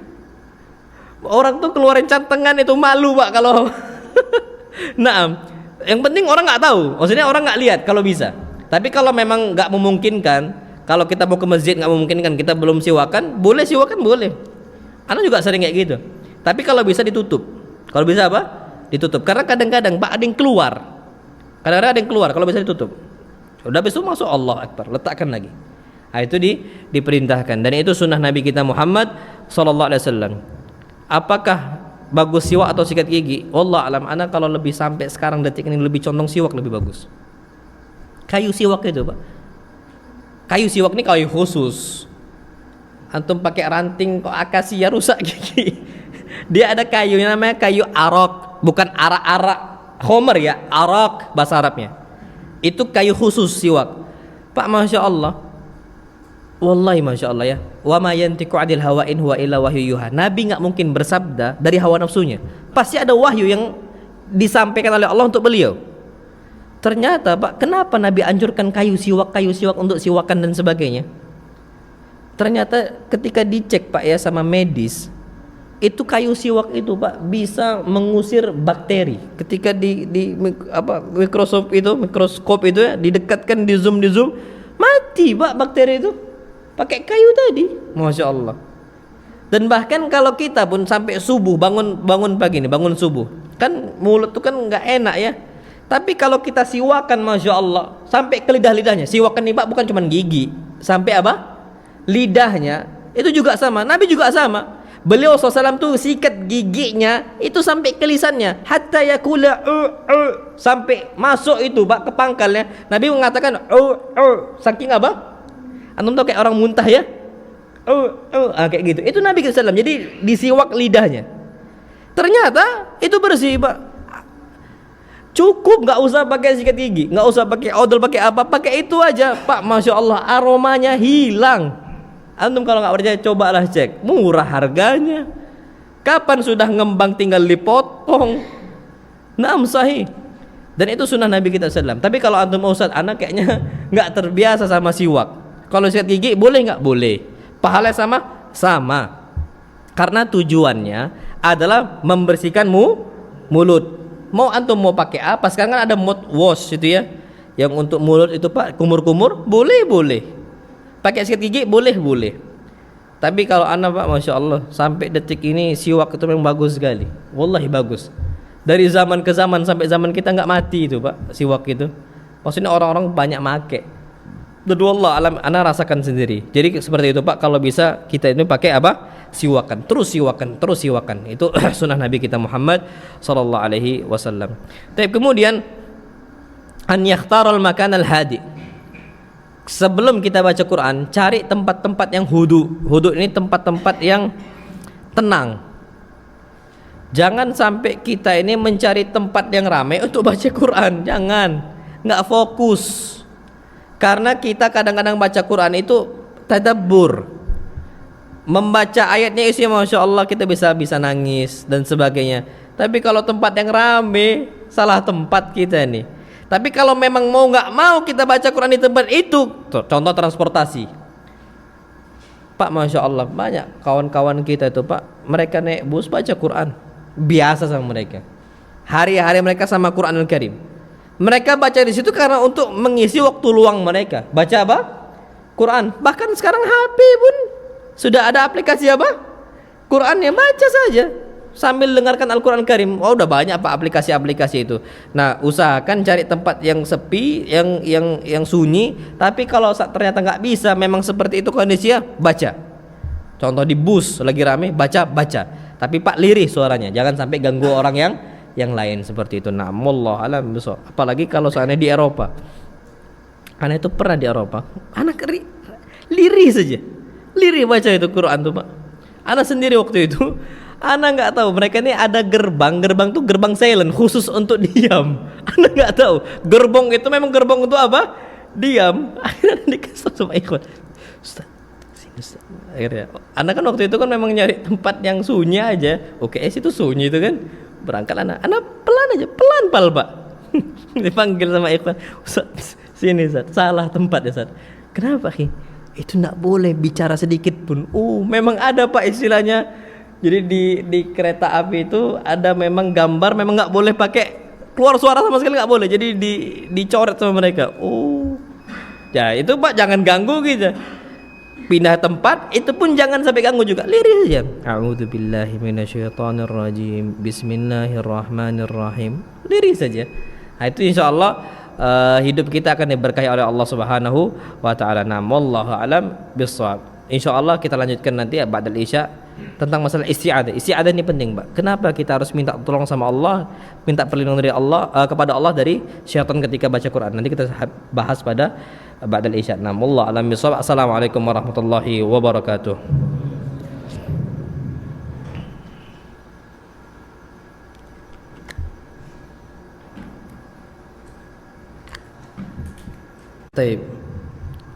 Orang tuh keluarin cantengan itu malu Pak kalau. Nah, yang penting orang nggak tahu. Maksudnya orang nggak lihat kalau bisa. Tapi kalau memang nggak memungkinkan, kalau kita mau ke masjid nggak memungkinkan, kita belum siwakan, boleh siwakan boleh. Anak juga sering kayak gitu. Tapi kalau bisa ditutup. Kalau bisa apa? Ditutup. Karena kadang-kadang Pak ada yang keluar. Kadang-kadang ada yang keluar. Kalau bisa ditutup. Udah besok masuk Allah Akbar, letakkan lagi. Nah, itu diperintahkan. Dan itu sunnah Nabi kita Muhammad sallallahu alaihi wasallam. Apakah bagus siwak atau sikat gigi? Wallah alam. Ana kalau lebih sampai sekarang detik ini lebih condong siwak lebih bagus. Kayu siwak itu Pak. Kayu siwak ini kayu khusus. Antum pakai ranting kok akasia rusak gigi. Dia ada kayu yang namanya kayu arok, bukan arak-arak homer ya, arok bahasa Arabnya. Itu kayu khusus siwak. Pak masya Allah. Wallahi masya Allah ya. Wa ma yantiqu 'anil hawa in huwa illa wahyu yuha. Nabi nggak mungkin bersabda dari hawa nafsunya. Pasti ada wahyu yang disampaikan oleh Allah untuk beliau. Ternyata Pak, kenapa Nabi anjurkan kayu siwak untuk siwakan dan sebagainya? Ternyata ketika dicek Pak ya sama medis, itu kayu siwak itu Pak bisa mengusir bakteri. Ketika di mikroskop itu ya didekatkan, di zoom mati Pak bakteri itu pakai kayu tadi. Masya Allah. Dan bahkan kalau kita pun sampai subuh bangun pagi nih, bangun subuh kan mulut tuh kan nggak enak ya. Tapi kalau kita siwakan masya Allah sampai ke lidahnya. Siwakan nih Pak bukan cuma gigi, sampai apa? Lidahnya itu juga sama. Nabi juga sama. Beliau SAW tuh sikat giginya itu sampai ke lisannya, hatta yakula sampai masuk itu Pak ke pangkalnya. Nabi mengatakan saking apa? Antum tahu kayak orang muntah ya? Kayak gitu. Itu Nabi SAW. Jadi disiwak lidahnya. Ternyata itu bersih Pak. Cukup, nggak usah pakai sikat gigi, nggak usah pakai odol, pakai apa, pakai itu aja Pak. Masya Allah aromanya hilang. Antum kalau nggak percaya cobalah cek, murah harganya. Kapan sudah ngembang tinggal dipotong. Naam sahih. Dan itu sunnah Nabi kita SAW. Tapi kalau antum Ustaz, anak kayaknya nggak terbiasa sama siwak. Kalau sikat gigi boleh nggak? Boleh. Pahala sama. Karena tujuannya adalah membersihkan mulut. Mau antum mau pakai apa? Sekarang kan ada mouthwash itu ya, yang untuk mulut itu Pak, kumur-kumur boleh. Pakai sikat gigi boleh. Tapi kalau anak Pak masya Allah sampai detik ini siwak itu memang bagus sekali. Wallahi bagus. Dari zaman ke zaman sampai zaman kita nggak mati itu Pak siwak itu. Maksudnya orang-orang banyak make. Dan wallah alam anak rasakan sendiri. Jadi seperti itu Pak, kalau bisa kita ini pakai apa? Siwakan. Terus siwakan. Itu sunnah Nabi kita Muhammad sallallahu alaihi wasallam. Tapi kemudian an yakhtarul makan al-hadi. Sebelum kita baca Quran, cari tempat-tempat yang hudu. Hudu ini tempat-tempat yang tenang. Jangan sampai kita ini mencari tempat yang ramai untuk baca Quran. Jangan, nggak fokus. Karena kita kadang-kadang baca Quran itu tadabbur. Membaca ayatnya isinya masya Allah kita bisa nangis dan sebagainya. Tapi kalau tempat yang ramai, salah tempat kita nih. Tapi kalau memang mau nggak mau kita baca Quran di tempat itu, contoh transportasi. Pak, Masya Allah, banyak kawan-kawan kita itu Pak, mereka naik bus baca Quran, biasa sama mereka. Hari-hari mereka sama Quranul Karim. Mereka baca di situ karena untuk mengisi waktu luang mereka. Baca apa? Quran. Bahkan sekarang HP pun sudah ada aplikasi apa? Qurannya, baca saja sambil dengarkan Al-Quran Karim. Oh, udah banyak Pak aplikasi-aplikasi itu. Nah, usahakan cari tempat yang sepi, yang sunyi. Tapi kalau ternyata nggak bisa, memang seperti itu kondisinya, baca. Contoh di bus lagi rame, baca. Tapi Pak, lirih suaranya, jangan sampai ganggu orang yang lain seperti itu. Nah, wallahu alam bisawab. Apalagi kalau soalnya di Eropa. Anak itu pernah di Eropa, anak lirih saja, lirih baca itu Quran tuh Pak. Anak sendiri waktu itu, anak nggak tahu mereka ini ada gerbang tuh gerbang silent khusus untuk diam. Anak nggak tahu gerbong itu memang gerbong untuk apa? Diam. Akhirnya dikasih sama ikhwan, Ustaz, sini Ustaz. Akhirnya anak kan waktu itu kan memang nyari tempat yang sunyi aja. Oke, itu sunyi itu kan. Berangkat anak pelan aja, pelan pal Pak. Dipanggil sama ikhwan, Ustaz, sini Ustaz, salah tempat ya Ustaz. Kenapa Ki? Itu enggak boleh bicara sedikit pun. Memang ada Pak istilahnya. Jadi di kereta api itu ada memang gambar, memang enggak boleh pakai keluar suara sama sekali, enggak boleh. Jadi dicoret sama mereka. Ya itu Pak, jangan ganggu gitu. Pindah tempat itu pun jangan sampai ganggu juga. Lirih saja. A'udzubillahi minasyaitonirrajim. Bismillahirrahmanirrahim. Lirih saja. Nah, itu insyaallah hidup kita akan diberkahi oleh Allah Subhanahu wa taala. Wallahu alam bissawab. Insyaallah kita lanjutkan nanti ba'dal isya tentang masalah isti'adzah. Isti'adzah ini penting, Pak. Kenapa kita harus minta tolong sama Allah, minta perlindungan dari Allah kepada Allah dari syaitan ketika baca Quran. Nanti kita bahas pada ba'dal isya. Wallahu alam bissawab. Assalamualaikum warahmatullahi wabarakatuh. Baik.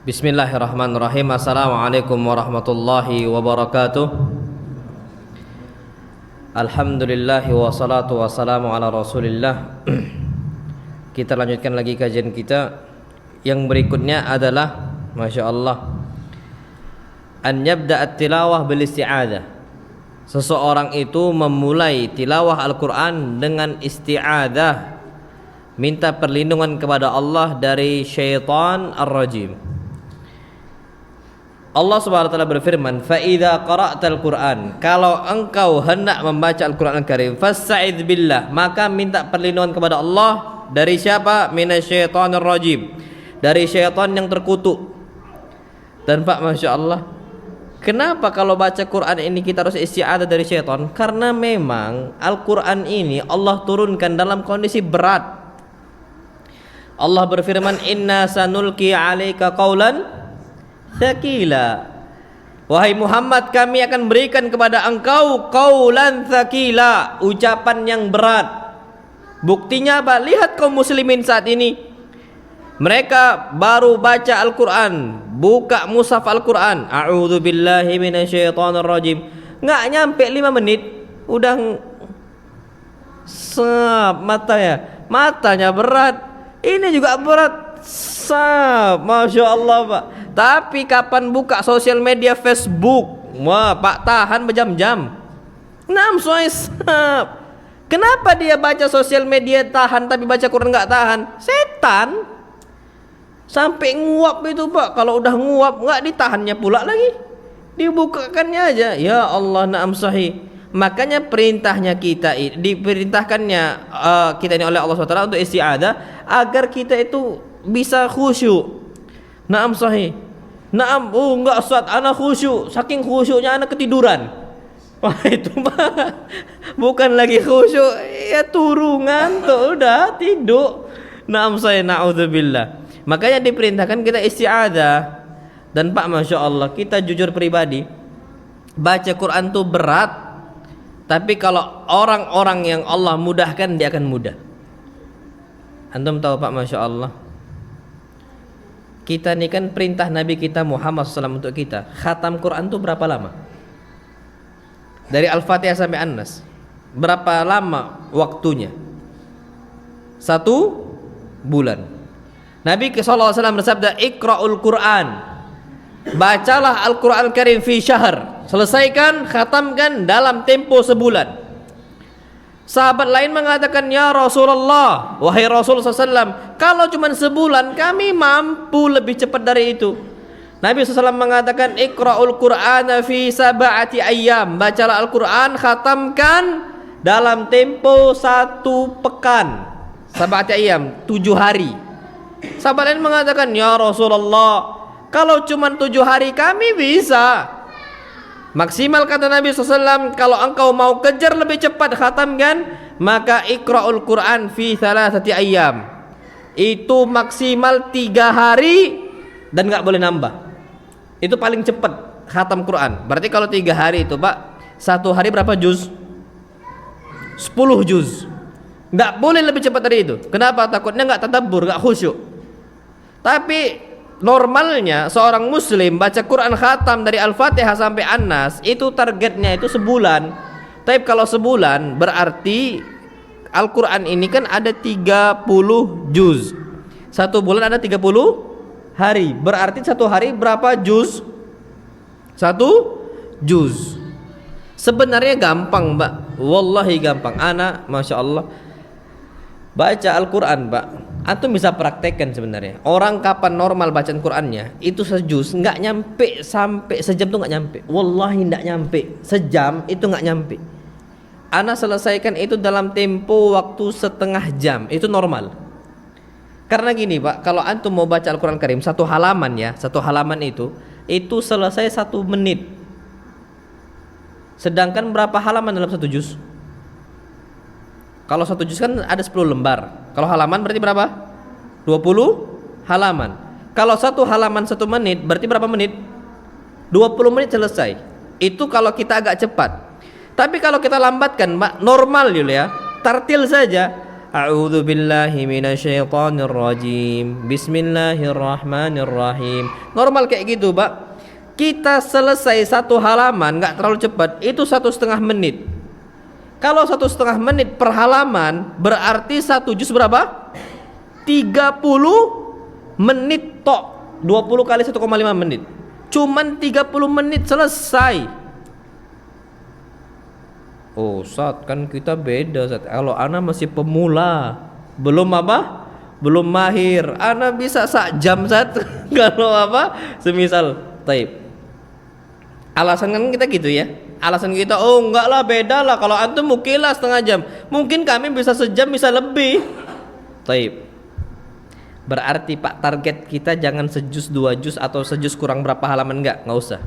Bismillahirrahmanirrahim. Assalamualaikum warahmatullahi wabarakatuh. Alhamdulillah wassalatu wassalamu ala Rasulillah. Kita lanjutkan lagi kajian kita. Yang berikutnya adalah Masya Allah, an yabda at-tilawah bil isti'adzah. Seseorang itu memulai tilawah Al-Quran dengan isti'adzah, minta perlindungan kepada Allah dari syaitan ar-rajim. Allah Subhanahu wa taala berfirman, "Fa idza qara'tal Qur'an," kalau engkau hendak membaca Al-Qur'an Al-Karim, "Fasta'idz billah," maka minta perlindungan kepada Allah dari siapa? Minasyaitonir rajim, dari syaitan yang terkutuk. Dan Pak, Masya Allah, kenapa kalau baca Quran ini kita harus isti'adzah dari syaitan? Karena memang Al-Quran ini Allah turunkan dalam kondisi berat. Allah berfirman, "Inna sanulqi 'alaika qaulan tsaqila." Wahai Muhammad, kami akan berikan kepada engkau qaulan tsaqila, ucapan yang berat. Buktinya apa? Lihat kaum muslimin saat ini. Mereka baru baca Al-Quran, buka mushaf Al-Quran, a'udzubillahi minasyaitonirrajim, nggak nyampe 5 menit udah matanya berat. Ini juga berat, Masya Allah Pak. Tapi kapan buka sosial media Facebook, wah Pak, tahan berjam-jam. Kenapa dia baca sosial media tahan, tapi baca Quran nggak tahan? Setan. Sampai nguap itu Pak. Kalau udah nguap nggak ditahannya pula lagi, dibukakannya aja. Ya Allah, na'am sahih. Makanya perintahnya kita, diperintahkannya kita ini oleh Allah SWT untuk isti'adzah agar kita itu bisa khusyuk. Naam sahih. Naam, enggak Ustaz, anak khusyuk. Saking khusyuknya anak ketiduran. Wah itu Pak, bukan lagi khusyuk, ya turungan tuh udah tidur. Naam sahih, na'udzubillah. Makanya diperintahkan kita isti'adzah. Dan Pak, Masya Allah, kita jujur pribadi, baca Quran tuh berat. Tapi kalau orang-orang yang Allah mudahkan, dia akan mudah. Antum tahu Pak, Masya Allah, kita ini kan perintah Nabi kita Muhammad SAW untuk kita, khatam Quran itu berapa lama? Dari Al-Fatihah sampai An-Nas, berapa lama waktunya? 1 bulan. Nabi sallallahu alaihi wasallam bersabda, "Iqra'ul Qur'an." Bacalah Al-Qur'an Karim fi syahr. Selesaikan, khatamkan dalam tempo sebulan. Sahabat lain mengatakan, "Ya Rasulullah, wahai Rasulullah SAW, kalau cuma sebulan kami mampu lebih cepat dari itu." Nabi SAW mengatakan, "Iqra'ul Qur'ana fi sab'ati ayyam." Bacalah Al-Quran, khatamkan dalam tempo 1 pekan. Sab'ati ayyam, 7 hari. Sahabat lain mengatakan, "Ya Rasulullah, kalau cuma 7 hari kami bisa." Maksimal kata Nabi SAW, kalau engkau mau kejar lebih cepat khatamkan, maka iqra'ul Qur'an fi thalathati ayyam. Itu maksimal 3 hari dan gak boleh nambah. Itu paling cepat khatam Quran. Berarti kalau 3 hari itu Pak, 1 hari berapa juz? 10 juz. Gak boleh lebih cepat dari itu. Kenapa? Takutnya gak tadabbur, gak khusyuk. Tapi normalnya seorang muslim baca Quran khatam dari Al-Fatihah sampai An-Nas itu targetnya itu sebulan. Tapi kalau sebulan berarti Al-Quran ini kan ada 30 juz. 1 bulan ada 30 hari. Berarti 1 hari berapa juz? 1 juz. Sebenarnya gampang Mbak, wallahi gampang. Ana Masya Allah baca Al-Quran Mbak, antum bisa praktekkan sebenarnya. Orang kapan normal bacaan Qurannya itu sejuz, nggak nyampe sampai sejam tuh nggak nyampe. Wallahi nggak nyampe sejam itu nggak nyampe. Ana selesaikan itu dalam tempo waktu setengah jam, itu normal. Karena gini Pak, kalau antum mau baca Al-Quran Karim 1 halaman ya, 1 halaman itu selesai 1 menit. Sedangkan berapa halaman dalam 1 juz? Kalau 1 juz kan ada 10 lembar. Kalau halaman berarti berapa? 20 halaman. Kalau 1 halaman 1 menit berarti berapa menit? 20 menit selesai. Itu kalau kita agak cepat. Tapi kalau kita lambatkan Mbak, normal dulu ya, tartil saja. A'udzu billahi minasyaitonir rajim. Bismillahirrahmanirrahim. Normal kayak gitu Mbak. Kita selesai 1 halaman nggak terlalu cepat, itu 1,5 menit. Kalau 1,5 menit per halaman berarti 1 juz berapa? 30 menit tok. 20 kali 1,5 menit. Cuman 30 menit selesai. Oh Ustaz, kan kita beda Ustaz. Kalau ana masih pemula, belum apa? Belum mahir. Ana bisa sak jam Ustaz. Kalau apa? Semisal taib. Alasan kan kita gitu ya. Alasan kita, oh enggak lah, beda lah. Kalau antum mungkin lah setengah jam, mungkin kami bisa sejam, bisa lebih. Taib. Berarti Pak, target kita jangan sejus 2 juz atau sejus kurang berapa halaman, enggak usah.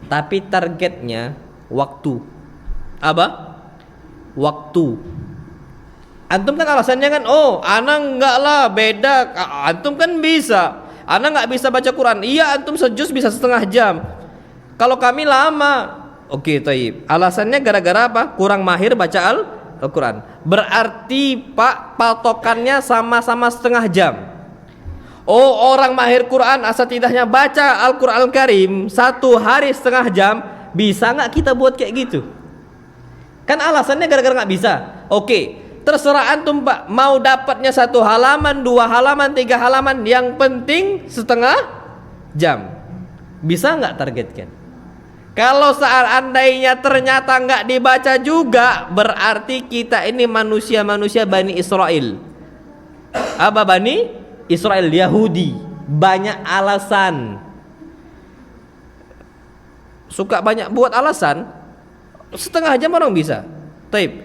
Tapi targetnya waktu. Apa? Waktu. Antum kan alasannya kan, oh ana enggak lah, beda. Antum kan bisa. Ana enggak bisa baca Quran. Iya, antum sejus bisa setengah jam. Kalau kami lama. Oke, taib. Alasannya gara-gara apa? Kurang mahir baca Al-Quran. Berarti Pak, patokannya sama-sama setengah jam. Oh, orang mahir Quran asatidahnya baca Al-Quran Karim 1 hari setengah jam. Bisa nggak kita buat kayak gitu? Kan alasannya gara-gara nggak bisa. Oke, terserah antum Pak. Mau dapatnya 1 halaman, 2 halaman, 3 halaman, yang penting setengah jam. Bisa nggak targetkan? Kalau seandainya ternyata nggak dibaca juga, berarti kita ini manusia-manusia Bani Israel. Apa Bani Israel? Yahudi. Banyak alasan. Suka banyak buat alasan. Setengah jam orang bisa. Taib.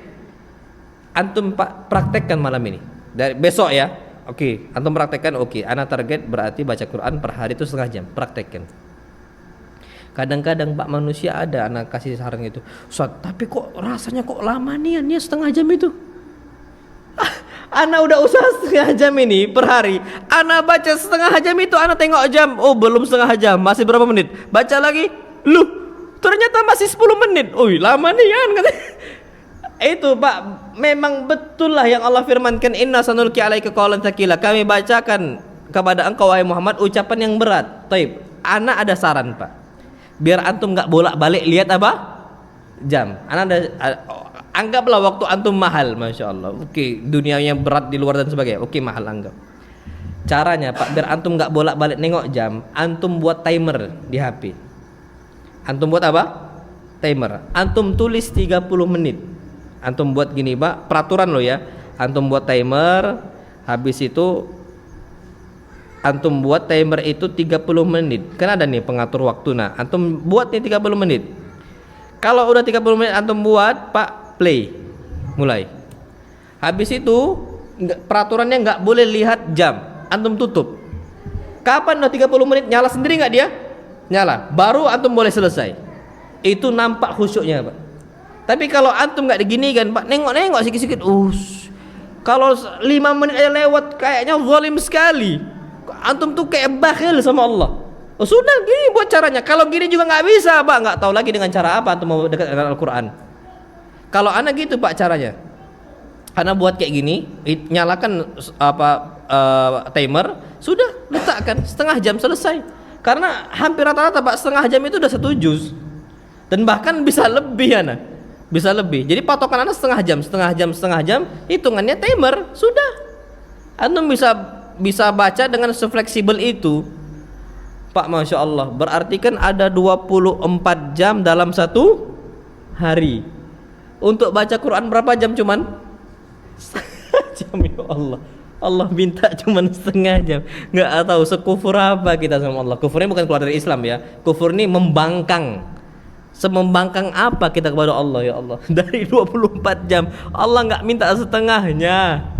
Antum Pak praktekkan malam ini. Dari besok ya. Oke, antum praktekkan. Oke, ana target berarti baca Quran per hari itu setengah jam. Praktekkan. Kadang-kadang Pak manusia ada anak kasih saran gitu, Ustaz, tapi kok rasanya kok lama nih setengah jam itu. Ana udah usaha setengah jam ini per hari. Ana baca setengah jam itu, ana tengok jam, oh belum setengah jam, masih berapa menit? Baca lagi, loh ternyata masih 10 menit. Oi lama nih kan katanya. Itu Pak, memang betul lah yang Allah firmankan, inna sanulqi alaika qawlan tsaqila. Kami bacakan kepada engkau wahai Muhammad ucapan yang berat. Taib. Ana ada saran Pak. Biar antum nggak bolak-balik lihat apa jam. Anggaplah waktu antum mahal, masya Allah. Oke, dunianya berat di luar dan sebagainya. Oke, mahal anggap. Caranya Pak, biar antum nggak bolak-balik nengok jam, antum buat timer di HP. Antum buat apa? Timer. Antum tulis 30 menit. Antum buat gini Pak, peraturan lo ya. Antum buat timer, habis itu antum buat timer itu 30 menit. Kan ada nih pengatur waktu. Nah, antum buat nih 30 menit. Kalau udah 30 menit antum buat, Pak, play. Mulai. Habis itu peraturannya nggak boleh lihat jam. Antum tutup. Kapan udah 30 menit nyala sendiri nggak dia? Nyala. Baru antum boleh selesai. Itu nampak khusyuknya, Pak. Tapi kalau antum nggak diginikan, Pak, nengok-nengok sikit-sikit. Kalau 5 menit aja lewat kayaknya zalim sekali. Antum tuh kayak bakhil sama Allah. Sudah gini buat caranya. Kalau gini juga nggak bisa, Pak. Nggak tahu lagi dengan cara apa antum mau dekat dengan Al-Quran. Kalau anak gitu, Pak, caranya. Anak buat kayak gini, nyalakan timer, sudah letakkan setengah jam selesai. Karena hampir rata-rata Pak setengah jam itu udah 1 juz. Dan bahkan bisa lebih anak. Bisa lebih. Jadi patokan anak setengah jam, hitungannya timer, sudah. Antum bisa baca dengan sefleksibel itu. Pak, masya Allah. Berarti kan ada 24 jam dalam 1 hari. Untuk baca Quran berapa jam cuman? Jam, ya Allah. Allah minta cuman setengah jam. Nggak tahu sekufur apa kita sama Allah. Kufurnya bukan keluar dari Islam ya. Kufur ini membangkang. Semembangkang apa kita kepada Allah, ya Allah. Dari 24 jam Allah nggak minta setengahnya,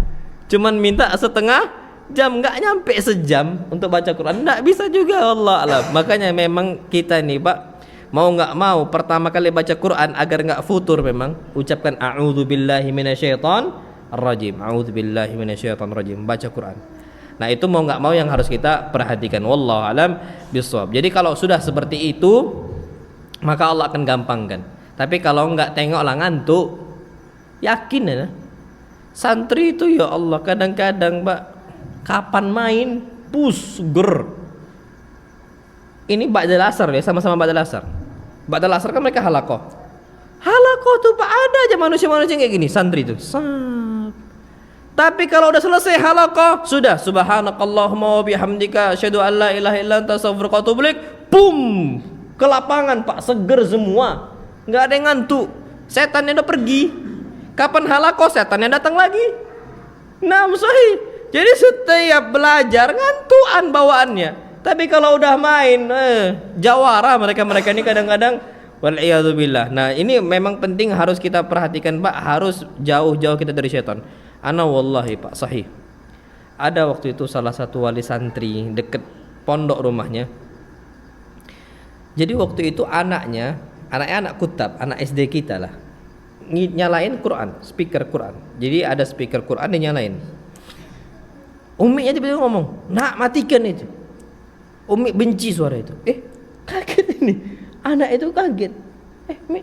cuman minta setengah jam, nggak nyampe sejam untuk baca Quran. Nggak bisa juga, Allah alam. Makanya memang kita nih Pak, mau nggak mau pertama kali baca Quran agar nggak futur memang ucapkan a'udzubillahi minasyaitonirrajim. A'udzubillahi minasyaitonirrajim, baca Quran. Nah, itu mau nggak mau yang harus kita perhatikan. Wallahu alam bishawab. Jadi kalau sudah seperti itu, maka Allah akan gampangkan. Tapi kalau nggak tengoklah ngantuk, yakin ya. Santri itu ya Allah kadang-kadang Pak, kapan main pusger. Ini ba'dal asar ya, sama-sama ba'dal asar. Ba'dal asar kan mereka halakoh. Halakoh tuh Pak, ada aja manusia-manusia kayak gini, santri itu. Tapi kalau udah selesai halakoh, sudah subhanakallahumma wa bihamdika asyhadu an la ilaha illa anta astaghfiruka wa atubu ilaik. Pum, ke lapangan Pak, seger semua, nggak ada yang ngantuk. Setannya udah pergi. Kapan halakoh, setannya datang lagi. Nah, sahih. Jadi setiap belajar ngantuan bawaannya. Tapi kalau udah main, jawara mereka ini kadang-kadang. Wal'iyadzubillah. Nah, ini memang penting harus kita perhatikan Pak. Harus jauh-jauh kita dari setan. Ana wallahi Pak, sahih. Ada waktu itu salah satu wali santri deket pondok rumahnya. Jadi waktu itu anaknya anak kutab, anak SD kita lah, nyalain Quran, speaker Quran. Jadi ada speaker Quran dinyalain. Uminya tiba-tiba ngomong, nak matikan itu. Umi benci suara itu. Kaget ini. Anak itu kaget. Mi,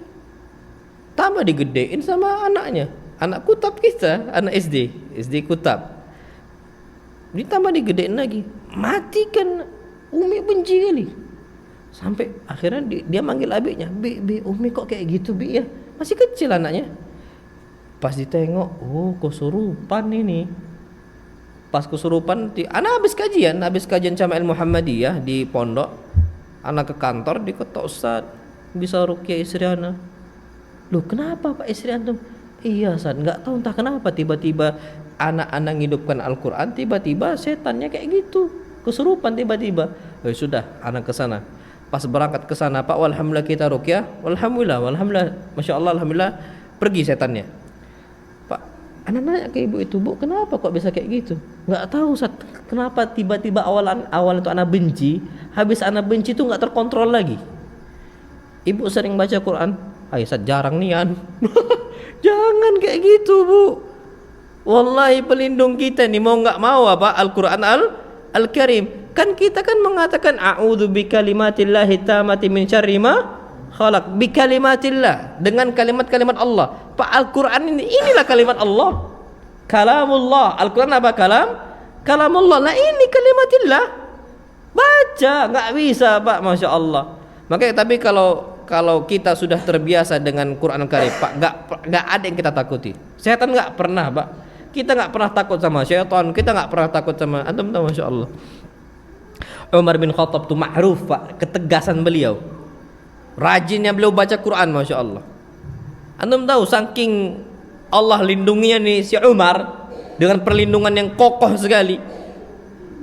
tambah digedein sama anaknya. Anak kutab kita, anak SD kutab. Ditambah digedein lagi. Matikan, Umi benci kali. Sampai akhirnya dia manggil abiknya, Bi, Umi kok kayak gitu Bi ya? Masih kecil anaknya. Pas ditengok, kesurupan ini. Pas kesurupan, anak habis kajian Syama'il Muhammadiyah di pondok. Anak ke kantor, diketok, Ustaz, bisa ruqyah istri anak. Loh kenapa Pak istri antum? Iya Ustaz, nggak tahu entah kenapa tiba-tiba anak-anak ngidupkan Al-Quran, tiba-tiba setannya kayak gitu. Kesurupan tiba-tiba. Sudah, anak ke sana. Pas berangkat ke sana, Pak, alhamdulillah kita ruqyah, alhamdulillah, masya Allah, alhamdulillah, pergi setannya. Pak, anak nanya ke ibu itu, Bu, kenapa kok bisa kayak gitu? Nggak tahu Ustaz, kenapa tiba-tiba awal itu anak benci, habis anak benci itu nggak terkontrol lagi. Ibu sering baca Quran, Ustaz jarang nian. Jangan kayak gitu Bu. Wallahi pelindung kita nih mau nggak mau apa Al-Quran Al-Karim. Kan kita kan mengatakan a'udzu bikalimatillahi tammati min syarri ma khalaq, bikalimatillah, dengan kalimat-kalimat Allah. Pak, Al-Qur'an inilah kalimat Allah. Kalamullah. Al-Qur'an apa? Kalamullah. Nah, ini kalimatillah. Baca, enggak bisa, Pak, Masya Allah. Makanya tapi kalau kalau kita sudah terbiasa dengan Quran Karim, Pak, nggak ada yang kita takuti. Setan nggak pernah, Pak. Kita nggak pernah takut sama setan, kita nggak pernah takut sama antum tahu, masya Allah. Umar bin Khattab tuh ma'ruf, Pak, ketegasan beliau. Rajinnya beliau baca Quran, masya Allah. Antum tahu saking Allah lindunginya nih si Umar dengan perlindungan yang kokoh sekali.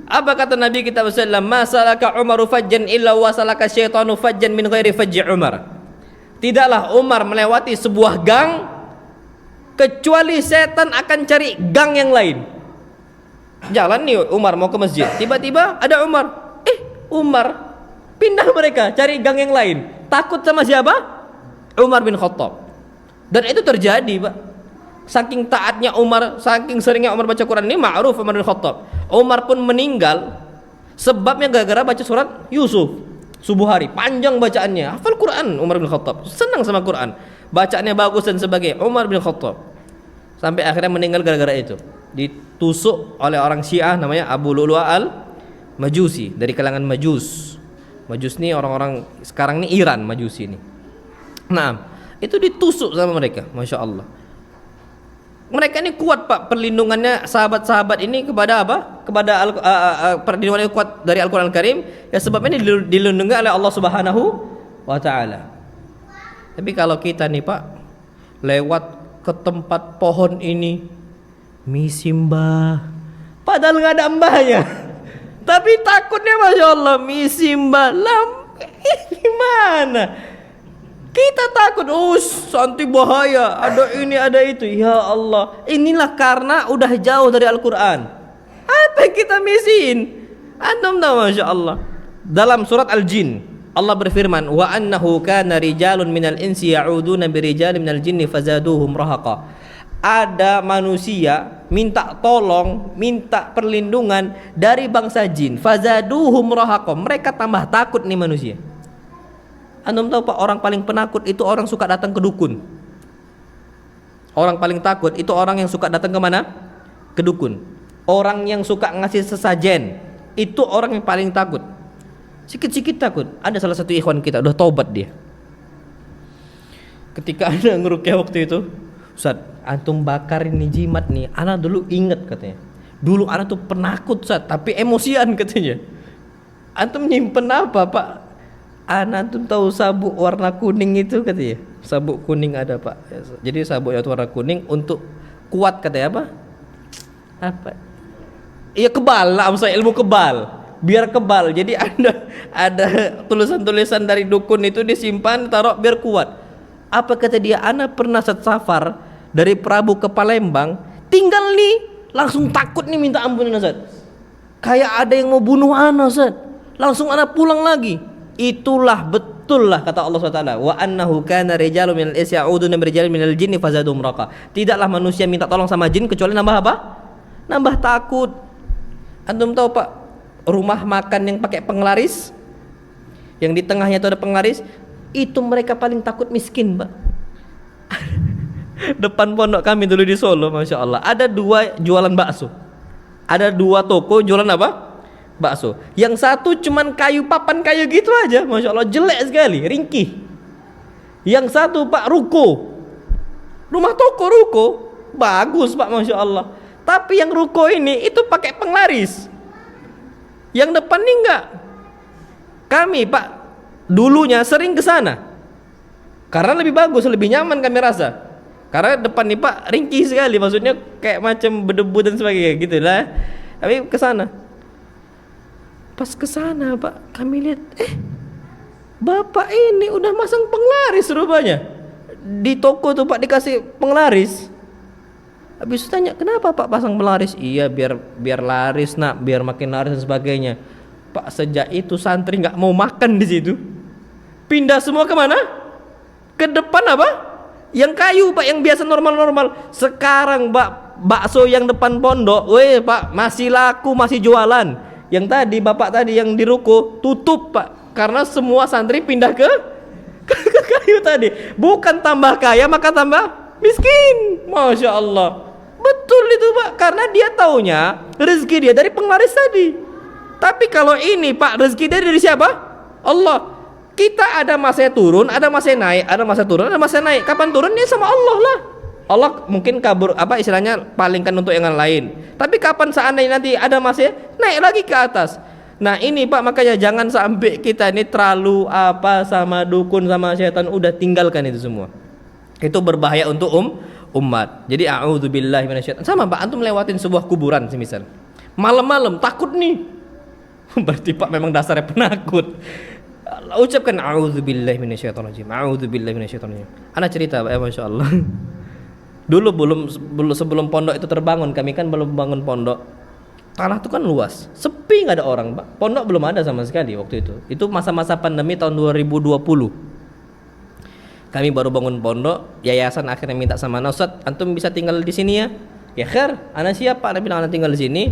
Apa kata Nabi kita sallallahu masalaka Umaru fajjan illa wasalaka syaitanu fajjan min ghairi fajji Umar. Tidaklah Umar melewati sebuah gang kecuali setan akan cari gang yang lain. Jalan nih Umar mau ke masjid, tiba-tiba ada Umar. Umar pindah mereka cari gang yang lain. Takut sama siapa? Umar bin Khattab. Dan itu terjadi, Pak. Saking taatnya Umar, saking seringnya Umar baca Quran, ini ma'ruf Umar bin Khattab. Umar pun meninggal sebabnya gara-gara baca surat Yusuf subuh hari, panjang bacaannya, hafal Quran. Umar bin Khattab senang sama Quran, bacaannya bagus dan sebagainya. Umar bin Khattab sampai akhirnya meninggal gara-gara itu. Ditusuk oleh orang Syiah namanya Abu Lu'lu'a al-Majusi, dari kalangan Majus. Majus ini orang-orang sekarang ini Iran, Majusi ini. Nah, itu ditusuk sama mereka, masya Allah. Mereka ini kuat, Pak, perlindungannya sahabat-sahabat ini kepada apa? Kepada perlindungannya kuat dari Al-Quran Al-Karim. Ya sebabnya ini dilindungi oleh Allah Subhanahu wa Ta'ala. Tapi kalau kita nih, Pak, lewat ke tempat pohon ini, misi mbah, padahal nggak ada mbahnya, tapi takutnya masya Allah, misi mbah, gimana? Kita takut, santi bahaya, ada ini ada itu. Ya Allah, inilah karena udah jauh dari Al-Quran. Apa yang kita misiin? Antum tahu, masya Allah. Dalam surat Al-Jin, Allah berfirman, wa annahu kana rijalun minal insi ya'uduna birijalin minal jinni fazaduhum rahaqa. Ada manusia minta tolong, minta perlindungan dari bangsa jin, fazaduhum rahaqa. Mereka tambah takut nih manusia. Antum tahu, Pak, orang paling penakut itu orang suka datang ke dukun. Orang paling takut itu orang yang suka datang ke mana? Ke dukun. Orang yang suka ngasih sesajen itu orang yang paling takut. Sikit-sikit takut. Ada salah satu ikhwan kita udah taubat dia. Ketika ada ngerukyah waktu itu, Ustaz, antum bakar ini jimat nih. Ana dulu inget katanya. Dulu ana tuh penakut, Ustaz, tapi emosian katanya. Antum nyimpen apa, Pak? Ana tuh tahu sabuk warna kuning itu katanya. Sabuk kuning ada, Pak. Jadi sabuk yang warna kuning untuk kuat katanya apa? Apa? Iya, kebal lah, maksudnya ilmu kebal. Biar kebal. Jadi ada tulisan-tulisan dari dukun itu disimpan, taruh biar kuat. Apa kata dia? Ana pernah safar dari Prabu ke Palembang, tinggal nih langsung takut nih minta ampun, Ustaz. Kayak ada yang mau bunuh ana, Ustaz. Langsung ana pulang lagi. Itulah betul lah kata Allah SWT, wa annahu kana rijalun minal insi ya'uduna birijalin minal jinni fazadhum raqa. Tidaklah manusia minta tolong sama jin kecuali nambah apa? Nambah takut. Antum tahu, Pak, rumah makan yang pakai penglaris, yang di tengahnya itu ada penglaris, itu mereka paling takut miskin, Pak. Depan pondok kami dulu di Solo, masya Allah, ada dua jualan bakso. Ada dua toko jualan apa? Bakso. Yang satu cuman kayu, papan kayu gitu aja, masya Allah, jelek sekali, ringkih. Yang satu, Pak, ruko, rumah toko ruko, bagus, Pak, masya Allah. Tapi yang ruko ini itu pakai penglaris. Yang depan ini enggak. Kami, Pak, dulunya sering ke sana karena lebih bagus, lebih nyaman kami rasa. Karena depan nih, Pak, ringkih sekali, maksudnya kayak macam berdebu dan sebagainya gitu lah. Tapi ke sana. Pas ke sana, Pak, kami lihat, bapak ini udah masang penglaris rupanya. Di toko tuh, Pak, dikasih penglaris. Habis itu tanya, kenapa, Pak, pasang penglaris? Iya, biar laris, nak, biar makin laris dan sebagainya. Pak, sejak itu santri nggak mau makan di situ. Pindah semua ke mana? Ke depan apa? Yang kayu, Pak, yang biasa normal-normal. Sekarang, Pak, bakso yang depan pondok, Pak, masih laku, masih jualan. Yang tadi bapak tadi yang di ruko tutup, Pak, karena semua santri pindah ke kayu tadi. Bukan tambah kaya maka tambah miskin. Masya Allah, betul itu, Pak, karena dia taunya rezeki dia dari penglaris tadi. Tapi kalau ini, Pak, rezeki dia dari siapa? Allah. Kita ada masanya turun, ada masanya naik, ada masanya turun, ada masanya naik. Kapan turunnya sama Allah lah. Allah mungkin kabur apa istilahnya palingkan untuk yang lain. Tapi kapan seandainya nanti ada masanya naik lagi ke atas. Nah ini Pak, makanya jangan sampai kita ini terlalu apa sama dukun sama setan, udah tinggalkan itu semua. Itu berbahaya untuk umat. Jadi a'udzubillahi minasyaitan. Sama Pak, antum lewatin sebuah kuburan semisal. Malam-malam takut nih. Berarti Pak memang dasarnya penakut. Ucapkan a'udzubillahi minasyaitonirrajim. A'udzubillahi minasyaitonirrajim. Ana cerita Pak, ya masyaallah. Dulu sebelum pondok itu terbangun, kami kan belum bangun pondok. Tanah itu kan luas, sepi, nggak ada orang Pak. Pondok belum ada sama sekali waktu itu. Itu masa-masa pandemi tahun 2020. Kami baru bangun pondok, yayasan akhirnya minta sama ana, Ustaz, antum bisa tinggal di sini ya? Ya khair, ana siap Pak, ana bilang ana tinggal di sini.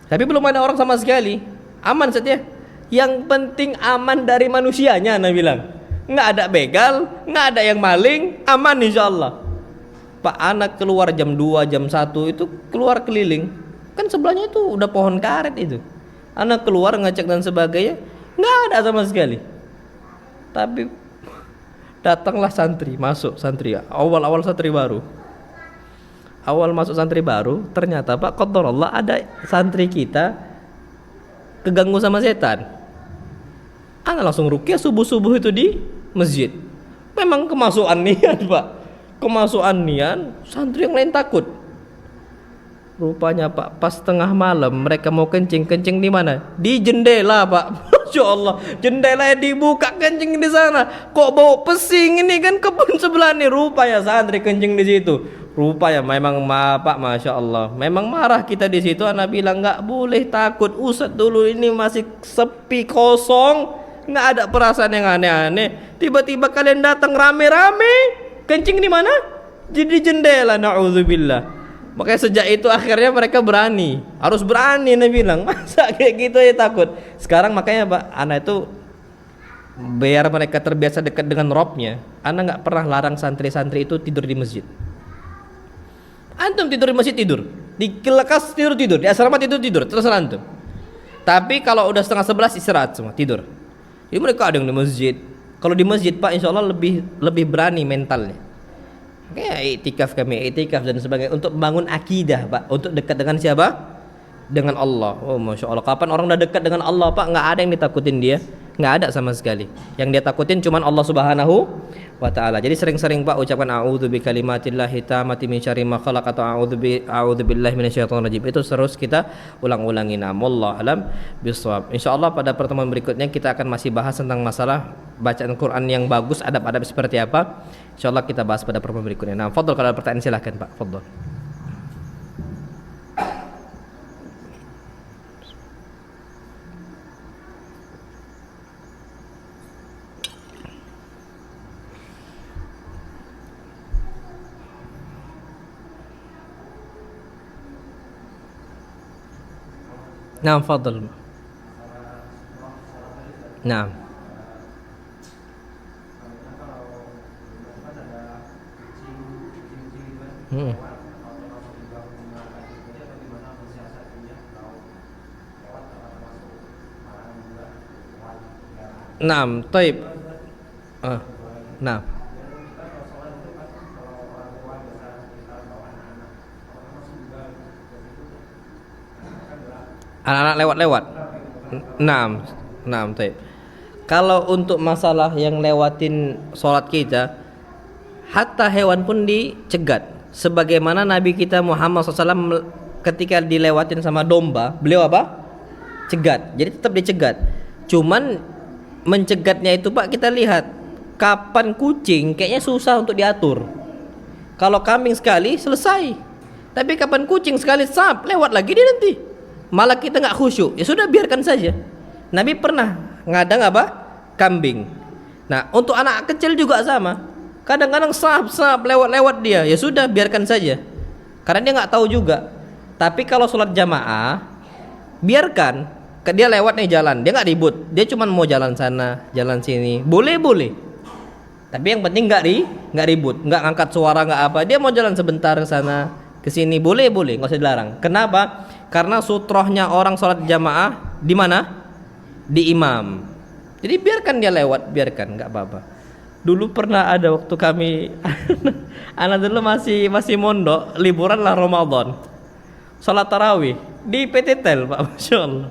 Tapi belum ada orang sama sekali. Aman Ustaz ya. Yang penting aman dari manusianya, ana bilang. Nggak ada begal, nggak ada yang maling, aman insyaallah. Pak, anak keluar jam 2, jam 1 itu keluar keliling. Kan sebelahnya itu udah pohon karet itu. Anak keluar ngecek dan sebagainya, nggak ada sama sekali. Tapi datanglah santri, masuk santri, awal-awal santri baru. Awal masuk santri baru, ternyata Pak, qadarullah ada santri kita keganggu sama setan. Ana langsung ruqyah subuh-subuh itu di masjid. Memang kemasukan niat Pak. Kemasukan niat, santri yang lain takut. Rupanya Pak, pas tengah malam mereka mau kencing di mana? Di jendela Pak. Masya Allah, jendela dibuka, kencing di sana. Kok bau pesing ini kan kebun sebelah nih. Rupanya santri kencing di situ. Rupanya memang Pak, Masya Allah, memang marah kita di situ. Anak bilang nggak boleh takut. Ustadz dulu ini masih sepi kosong, nggak ada perasaan yang aneh-aneh. Tiba-tiba kalian datang rame-rame. Kencing di mana? Di jendela. Na'udzubillah. Makanya sejak itu akhirnya mereka berani, harus berani. Nabi bilang, masa kayak gitu ya takut. Sekarang makanya Pak, anak itu biar mereka terbiasa dekat dengan Robnya, anak nggak pernah larang santri-santri itu tidur di masjid. Antum tidur di masjid tidur, di kelas tidur, di asrama tidur, terserah antum. Tapi kalau udah 10:30 istirahat semua, tidur. Jadi mereka ada yang di masjid. Kalau di masjid Pak, insya Allah lebih berani mentalnya. Kayak iktikaf dan sebagainya, untuk membangun akidah Pak, untuk dekat dengan siapa? Dengan Allah. Oh Masya Allah, kapan orang udah dekat dengan Allah Pak, nggak ada yang ditakutin dia, nggak ada sama sekali. Yang dia takutin cuman Allah Subhanahu wa Ta'ala. Jadi sering-sering Pak ucapkan a'udzu bi kalimatillahi tammati min syarri ma khalaq atau a'udzu billahi minasyaitonir rajim. Itu terus kita ulang-ulangi. Wallahu alam bisawab. Insyaallah pada pertemuan berikutnya kita akan masih bahas tentang masalah bacaan Quran yang bagus, adab-adab seperti apa. Insyaallah kita bahas pada pertemuan berikutnya. Nah, fadhol, kalau ada pertanyaan silahkan Pak, fadhol. Nah, fadhol. Nah. Naam, taib. Naam. Anak-anak lewat-lewat. Naam, naam, taib. Kalau untuk masalah yang lewatin sholat kita, hatta hewan pun dicegat. Sebagaimana Nabi kita Muhammad SAW ketika dilewatin sama domba, beliau apa? Cegat. Jadi tetap dicegat. Cuman mencegatnya itu Pak, kita lihat kapan kucing kayaknya susah untuk diatur. Kalau kambing sekali selesai. Tapi kapan kucing sekali lewat lagi dia nanti. Malah kita nggak khusyuk. Ya sudah, biarkan saja. Nabi pernah ngadang apa? Kambing. Nah, untuk anak kecil juga sama. Kadang-kadang sahab lewat-lewat dia, ya sudah biarkan saja, karena dia nggak tahu juga. Tapi kalau sholat jamaah, biarkan, dia lewat nih jalan, dia nggak ribut, dia cuma mau jalan sana, jalan sini, boleh. Tapi yang penting nggak ribut, nggak ngangkat suara, nggak apa. Dia mau jalan sebentar ke sana, ke sini, boleh, nggak usah dilarang. Kenapa? Karena sutrohnya orang sholat jamaah di mana? Di imam. Jadi biarkan dia lewat, biarkan, nggak apa-apa. Dulu pernah ada waktu kami anak dulu masih mondok, liburan lah Ramadan, salat tarawih di PT Tel, Pak, masya Allah.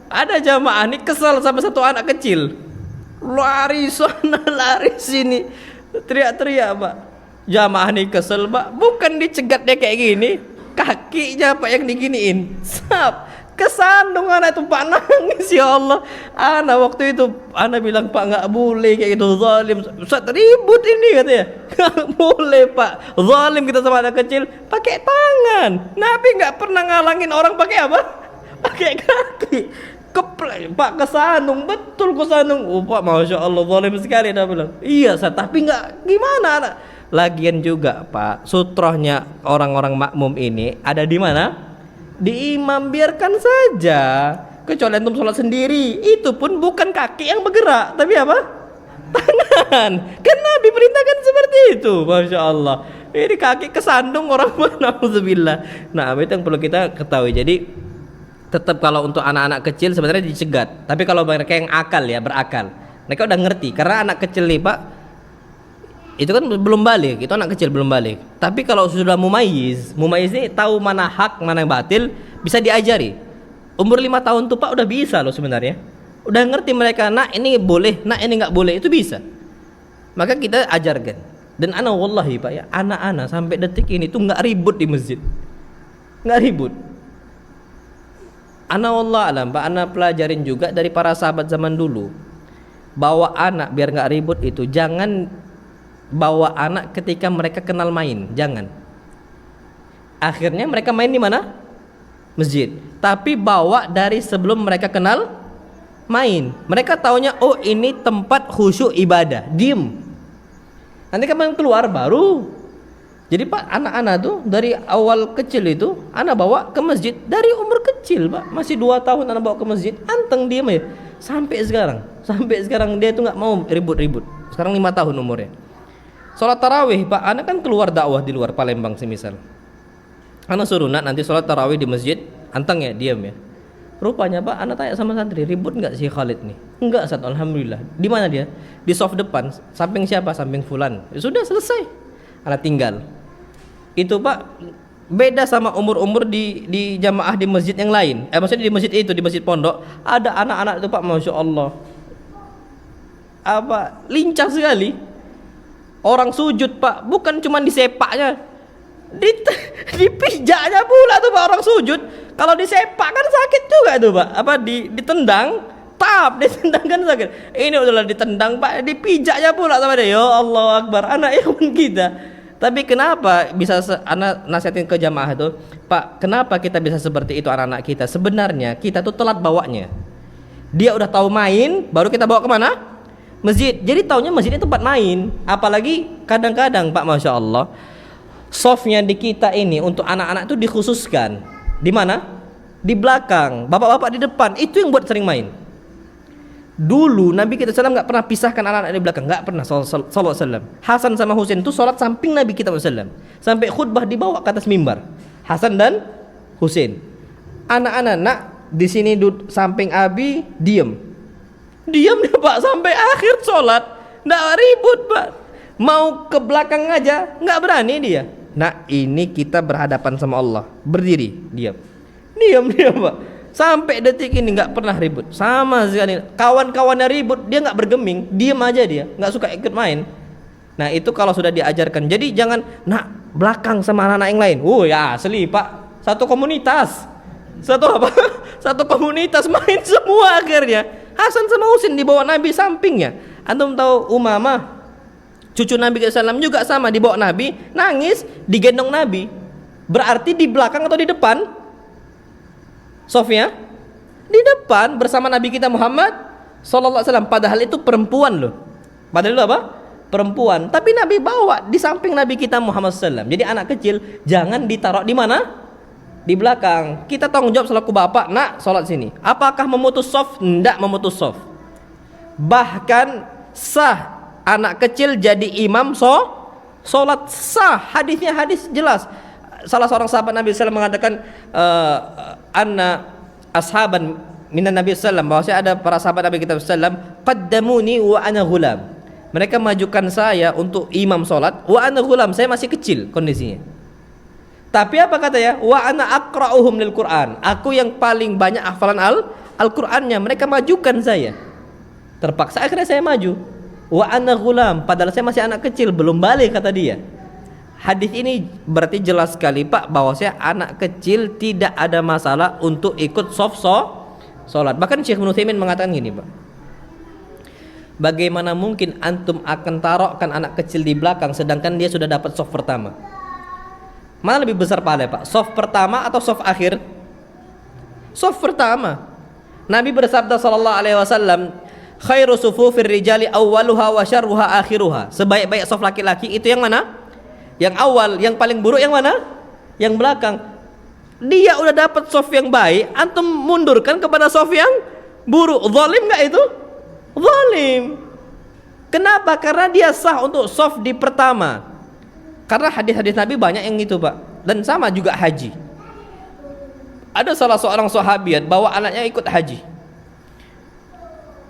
Ada jamaah nih kesal sama satu anak kecil, lari sana lari sini, teriak-teriak, Pak. Jamaah nih kesel, Pak, bukan dicegat dia kayak gini, kakinya Pak yang diginiin, kesandung anak itu, Pak, nangis, ya Allah. Anak waktu itu anak bilang, Pak, nggak boleh kayak gitu, zalim. Ustaz, ribut ini katanya. Nggak boleh, Pak, zalim kita sama anak kecil. Pakai tangan. Nabi nggak pernah ngalangin orang pakai apa? Pakai kaki. Pak, kesandung, betul kesandung. Oh, Pak, masya Allah, zalim sekali. Dia bilang, iya, Ustaz, tapi nggak gimana anak. Lagian juga, Pak, sutrohnya orang-orang makmum ini ada di mana? Di imam, biarkan saja. Kecuali antum sholat sendiri, itu pun bukan kaki yang bergerak, tapi apa? Tangan. Kan Nabi perintahkan seperti itu, masya Allah. Ini kaki kesandung orang, na'udzubillah. Nah, itu yang perlu kita ketahui. Jadi tetap kalau untuk anak-anak kecil sebenarnya dicegat. Tapi kalau mereka yang akal, ya berakal, mereka udah ngerti. Karena anak kecil nih, Pak, itu kan belum balik, itu anak kecil belum balik. Tapi kalau sudah mumayyiz ini tahu mana hak, mana yang batil, bisa diajari. Umur 5 tahun tuh, Pak, udah bisa loh sebenarnya. Udah ngerti mereka, nak ini boleh, nak ini nggak boleh, itu bisa. Maka kita ajarkan. Dan ana wallahi, Pak, ya, anak-anak sampai detik ini tuh nggak ribut di masjid, nggak ribut. Ana wallah alam, Pak, ana pelajarin juga dari para sahabat zaman dulu. Bawa anak biar nggak ribut itu, jangan bawa anak ketika mereka kenal main, jangan. Akhirnya mereka main di mana? Masjid. Tapi bawa dari sebelum mereka kenal main. Mereka taunya, oh ini tempat khusyuk ibadah, diem. Nanti kapan keluar baru. Jadi, Pak, anak-anak tuh dari awal kecil itu anak bawa ke masjid dari umur kecil, Pak. Masih 2 tahun anak bawa ke masjid, anteng diem ya. Sampai sekarang dia tuh nggak mau ribut-ribut. Sekarang 5 tahun umurnya. Sholat tarawih, Pak, anak kan keluar dakwah di luar Palembang semisal. Anak suruh, nak, nanti sholat tarawih di masjid, anteng ya, diam ya. Rupanya, Pak, anak tanya sama santri, ribut nggak sih Khalid nih? Enggak, Ustaz, alhamdulillah. Di mana dia? Di soft depan. Samping siapa? Samping fulan. Ya, sudah selesai. Anak tinggal. Itu, Pak, beda sama umur-umur di jamaah di masjid yang lain. Maksudnya di masjid itu, di masjid pondok, ada anak-anak itu, Pak, masya Allah, apa, lincah sekali. Orang sujud, Pak, bukan cuma disepaknya, dipijaknya pula tuh, Pak, orang sujud. Kalau disepak kan sakit juga tuh, Pak. Apa ditendang, ditendang kan sakit. Ini udahlah ditendang, Pak, dipijaknya pula sama dia. Ya Allah Akbar, anak ikhwan kita. Tapi kenapa bisa anak nasihatin ke jamaah itu, Pak, kenapa kita bisa seperti itu anak-anak kita? Sebenarnya kita tuh telat bawanya. Dia udah tahu main, baru kita bawa kemana? Masjid. Jadi taunya masjid itu tempat main. Apalagi kadang-kadang, Pak, masya Allah, softnya di kita ini untuk anak-anak itu dikhususkan. Di mana? Di belakang. Bapak-bapak di depan. Itu yang buat sering main. Dulu Nabi kita SAW nggak pernah pisahkan anak-anak di belakang, nggak pernah. Sallallahu alaihi wasallam. Hasan sama Husain itu sholat samping Nabi kita SAW. Sampai khutbah dibawa ke atas mimbar. Hasan dan Husain. Anak-anak, nak, di sini samping Abi, diam dia, Pak, sampai akhir sholat. Nggak ribut, Pak. Mau ke belakang aja nggak berani dia. Nah, ini kita berhadapan sama Allah, berdiri, diam, Pak. Sampai detik ini nggak pernah ribut sama sekali. Kawan-kawannya ribut, dia nggak bergeming, diam aja dia, nggak suka ikut main. Nah, itu kalau sudah diajarkan. Jadi jangan, nak, belakang sama anak-anak yang lain. Ya asli, Pak, satu komunitas, satu komunitas main semua akhirnya. Hasan sama Husain dibawa Nabi sampingnya. Antum tahu Umamah, cucu Nabi SAW juga sama, dibawa Nabi, nangis, digendong Nabi. Berarti di belakang atau di depan? Sofia di depan bersama Nabi kita Muhammad sallallahu alaihi wasallam. Padahal itu perempuan loh. Padahal itu apa? Perempuan. Tapi Nabi bawa di samping Nabi kita Muhammad sallallahu alaihi wasallam. Jadi anak kecil jangan ditaruh di mana? Di belakang. Kita tanggung jawab selaku bapak, nak, sholat sini. Apakah memutus soft? Tidak memutus soft. Bahkan sah anak kecil jadi imam sholat, sah. Hadisnya hadis jelas. Salah seorang sahabat Nabi SAW mengatakan, anna ashaban minan Nabi sallam, bahwasanya ada para sahabat Nabi kita sallam, qaddamuni wa ana ghulam. Mereka majukan saya untuk imam salat wa ana ghulam, saya masih kecil kondisinya. Tapi apa katanya? Wa ana aqra'uhum lil Qur'an. Aku yang paling banyak hafalan Al-Qur'annya, mereka majukan saya. Terpaksa akhirnya saya maju. Wa ana ghulam, padahal saya masih anak kecil, belum balik kata dia. Hadis ini berarti jelas sekali Pak bahwasanya anak kecil tidak ada masalah untuk ikut salat. Bahkan Syekh Ibnu Utsaimin mengatakan gini, Pak. Bagaimana mungkin antum akan taruhkan anak kecil di belakang sedangkan dia sudah dapat shaf pertama? Mana lebih besar pahala, Pak? Shaf pertama atau shaf akhir? Shaf pertama. Nabi bersabda sallallahu alaihi wasallam, khairu sufufir rijali awwaluha wa syarruha akhiruha. Sebaik-baik shaf laki-laki itu yang mana? Yang awal, yang paling buruk yang mana? Yang belakang. Dia udah dapat shaf yang baik, antum mundurkan kepada shaf yang buruk. Zalim enggak itu? Zalim. Kenapa? Karena dia sah untuk shaf di pertama. Karena hadis-hadis Nabi banyak yang itu, Pak. Dan sama juga haji. Ada salah seorang sahabiat bawa anaknya ikut haji.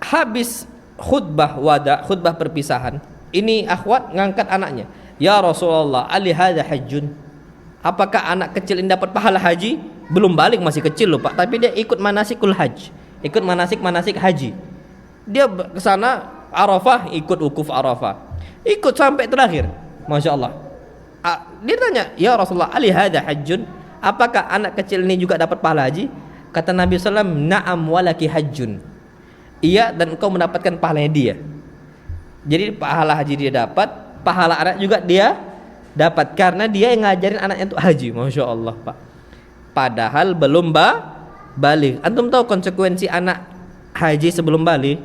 Habis khutbah wada, khutbah perpisahan, ini akhwat ngangkat anaknya. Ya Rasulullah, ali hadza hajjun. Apakah anak kecil ini dapat pahala haji? Belum balik, masih kecil loh, Pak. Tapi dia ikut manasikul hajj. Ikut manasik haji. Dia ke sana Arafah, ikut wukuf Arafah. Ikut sampai terakhir. Masya Allah. Dia tanya, ya Rasulullah, ali hadza hajjun, apakah anak kecil ini juga dapat pahala haji? Kata Nabi SAW, na'am walaki hajjun. Iya, dan engkau mendapatkan pahalanya dia. Jadi pahala haji dia dapat, pahala anak juga dia dapat, karena dia yang ngajarin anaknya untuk haji. Masya Allah, Pak. Padahal belum balik. Antum tahu konsekuensi anak haji sebelum balik?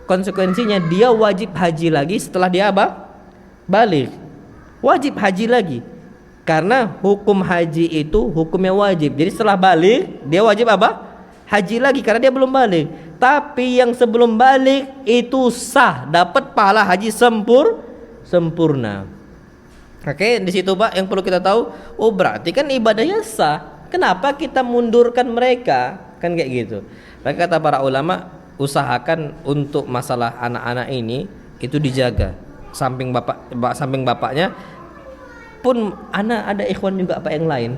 Konsekuensinya dia wajib haji lagi setelah dia balik. Wajib haji lagi, karena hukum haji itu hukumnya wajib. Jadi setelah balik dia wajib haji lagi karena dia belum balik. Tapi yang sebelum balik itu sah, dapat pahala haji sempurna. Oke, di situ Pak yang perlu kita tahu. Oh, berarti kan ibadahnya sah. Kenapa kita mundurkan mereka? Kan kayak gitu. Maka kata para ulama, usahakan untuk masalah anak-anak ini itu dijaga. Samping bapaknya pun anak ada ikhwan juga apa yang lain.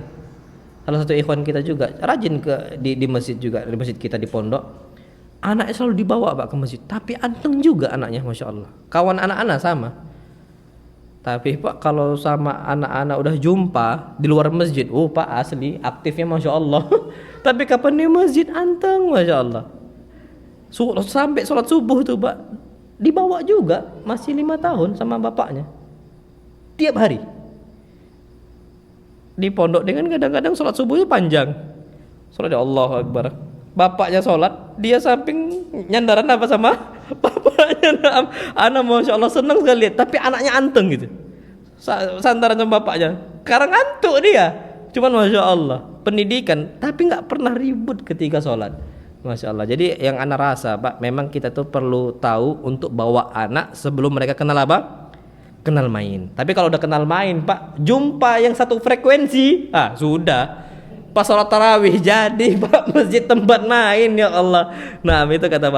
Salah satu ikhwan kita juga rajin di masjid juga, di masjid kita di pondok. Anaknya selalu dibawa Pak ke masjid, tapi anteng juga anaknya, Masya Allah. Kawan anak-anak sama. Tapi Pak kalau sama anak-anak udah jumpa di luar masjid, oh Pak asli aktifnya Masya Allah. Tapi kapan di masjid anteng, Masya Allah. Sampai sholat subuh tuh Pak, dibawa juga, masih 5 tahun sama bapaknya. Tiap hari di pondok dengan kadang-kadang sholat subuhnya panjang. Sholat ya Allahu Akbar. Bapaknya sholat, dia samping nyandaran apa sama bapaknya. Anak Masya Allah senang sekali lihat. Tapi anaknya anteng gitu, sandaran sama bapaknya. Sekarang ngantuk dia. Cuman Masya Allah pendidikan, tapi nggak pernah ribut ketika sholat. Masya Allah. Jadi yang anak rasa Pak, memang kita tuh perlu tahu untuk bawa anak sebelum mereka kenal kenal main. Tapi kalau udah kenal main Pak, jumpa yang satu frekuensi, sudah. Pas sholat tarawih jadi Pak masjid tempat main, ya Allah. Nah itu kata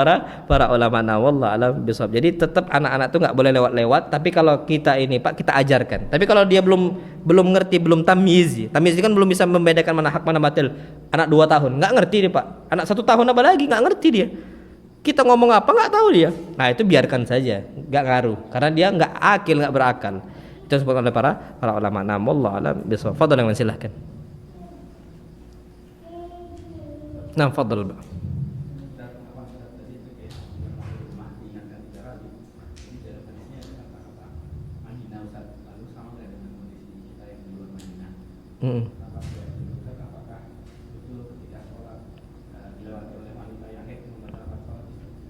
para ulama. Nah wallah alam bisawab. Jadi tetap anak-anak tuh nggak boleh lewat-lewat. Tapi kalau kita ini Pak, kita ajarkan. Tapi kalau dia belum ngerti, belum tamyiz kan belum bisa membedakan mana hak mana batil. Anak 2 tahun nggak ngerti dia Pak. Anak 1 tahun apa lagi nggak ngerti dia. Kita ngomong apa nggak tahu dia. Nah itu biarkan saja, nggak ngaruh. Karena dia nggak akil, nggak berakal. Itu disebutkan oleh para ulama. Nah wallah alam bisawab. Fadhal, yang silahkan. Nah, fadhal, Pak.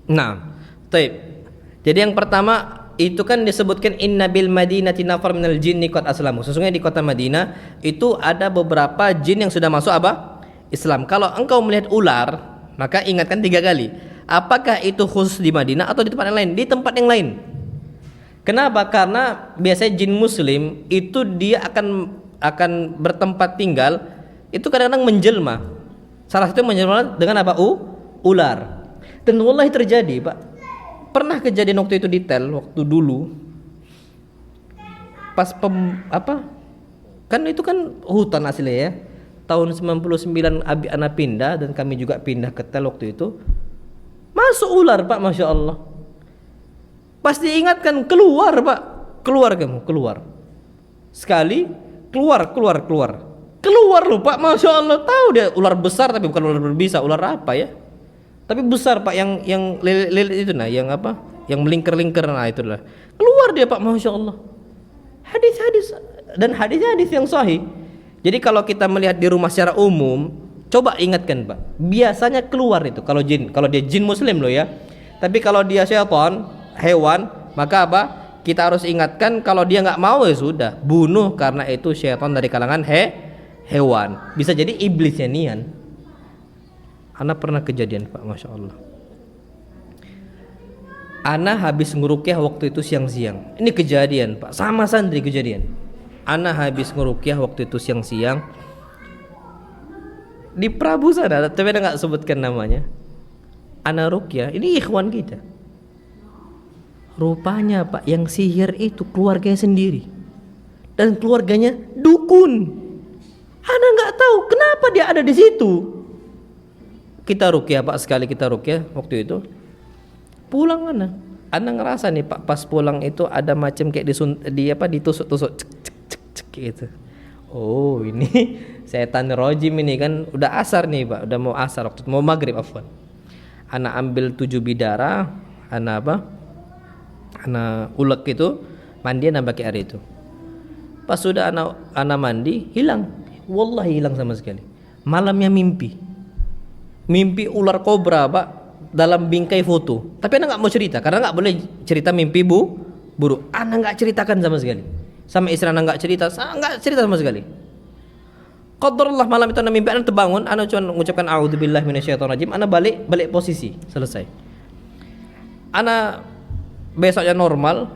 Nah, taib. Jadi yang pertama itu kan disebutkan inna bil madinati nafar minal jinni qad aslamu. Sesungguhnya di kota Madinah itu ada beberapa jin yang sudah masuk Islam. Kalau engkau melihat ular, maka ingatkan 3 kali. Apakah itu khusus di Madinah atau di tempat yang lain? Di tempat yang lain. Kenapa? Karena biasanya jin muslim itu dia akan bertempat tinggal itu kadang-kadang menjelma. Salah satu menyebabkan dengan apa? Ular. Dan wallahi terjadi, Pak. Pernah kejadian waktu itu detail waktu dulu. Pas kan itu kan hutan aslinya ya. Tahun 99 abi anak pindah dan kami juga pindah ke Tel waktu itu. Masuk ular, Pak, Masya Allah. Pas diingatkan, keluar, Pak. Keluar kamu, keluar. Sekali, keluar. Keluar loh, Pak, Masya Allah. Tahu dia ular besar tapi bukan ular berbisa. Ular apa ya? Tapi besar, Pak, yang lilit itu nah, yang apa? Yang melingkar-lingkar, nah itulah. Keluar dia, Pak, Masya Allah. Hadis-hadis dan hadis-hadis yang sahih. Jadi kalau kita melihat di rumah secara umum, coba ingatkan, Pak. Biasanya keluar itu kalau jin, kalau dia jin muslim loh ya. Tapi kalau dia syaitan, hewan, maka apa? Kita harus ingatkan kalau dia nggak mau ya sudah, bunuh karena itu syaitan dari kalangan hewan. Bisa jadi iblisnya nian. Ana pernah kejadian, Pak, Masya Allah. Ana habis ngerukyah waktu itu siang-siang. Ini kejadian, Pak, sama santri kejadian. Ana habis ngerukyah waktu itu siang-siang di Prabu sana, tapi Ana nggak sebutkan namanya. Ana rukyah, ini ikhwan kita. Rupanya, Pak, yang sihir itu keluarganya sendiri dan keluarganya dukun. Ana nggak tahu kenapa dia ada di situ. Kita rukyah, Pak, sekali kita rukyah waktu itu. Pulang Ana ngerasa nih, Pak, pas pulang itu ada macam kayak ditusuk-tusuk cek gitu. Oh, ini setan rojim ini kan udah asar nih, Pak, udah mau asar waktu mau maghrib afwan. Ana ambil 7 bidara, ana ulek itu mandian pakai air itu. Pas sudah ana mandi, hilang. Wallahi hilang sama sekali. Malamnya mimpi ular kobra, Pak, dalam bingkai foto. Tapi ana nggak mau cerita karena nggak boleh cerita mimpi buruk. Ana nggak ceritakan sama sekali. Sama istri ana nggak cerita sama sekali. Qadarullah malam itu ana mimpi, ana terbangun, ana cuma mengucapkan a'udzubillahi minasyaitonirrajim, ana balik posisi, selesai. Ana besoknya normal,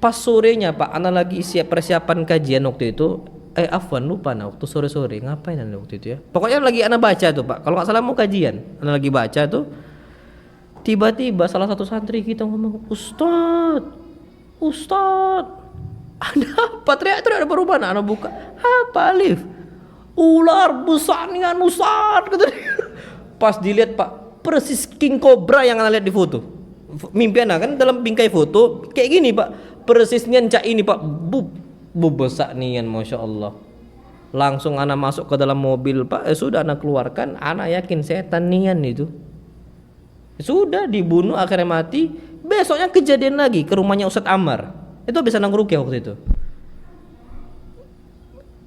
pas sorenya, Pak, ana lagi siap persiapan kajian waktu itu. Afwan, lupa nah waktu sore-sore ngapain ana waktu itu ya. Pokoknya lagi ana baca tuh, Pak. Kalau nggak salah mau kajian, ana lagi baca tuh. Tiba-tiba salah satu santri kita ngomong, Ustadz, ada apa? Teriak-teriak ada perubahan. Ana buka, apa Alif? Ular besar nih Ustadz, kata dia. Pas dilihat, Pak, persis king cobra yang ana lihat di foto. Mimpi ana kan dalam bingkai foto kayak gini, Pak. Persis nian cak ini, Pak. Bub besar nian, Masya Allah. Langsung ana masuk ke dalam mobil, Pak. Sudah ana keluarkan, ana yakin setan nian itu. Sudah dibunuh, akhirnya mati. Besoknya kejadian lagi ke rumahnya Ustadz Ammar. Itu bisa nangrukyah waktu itu.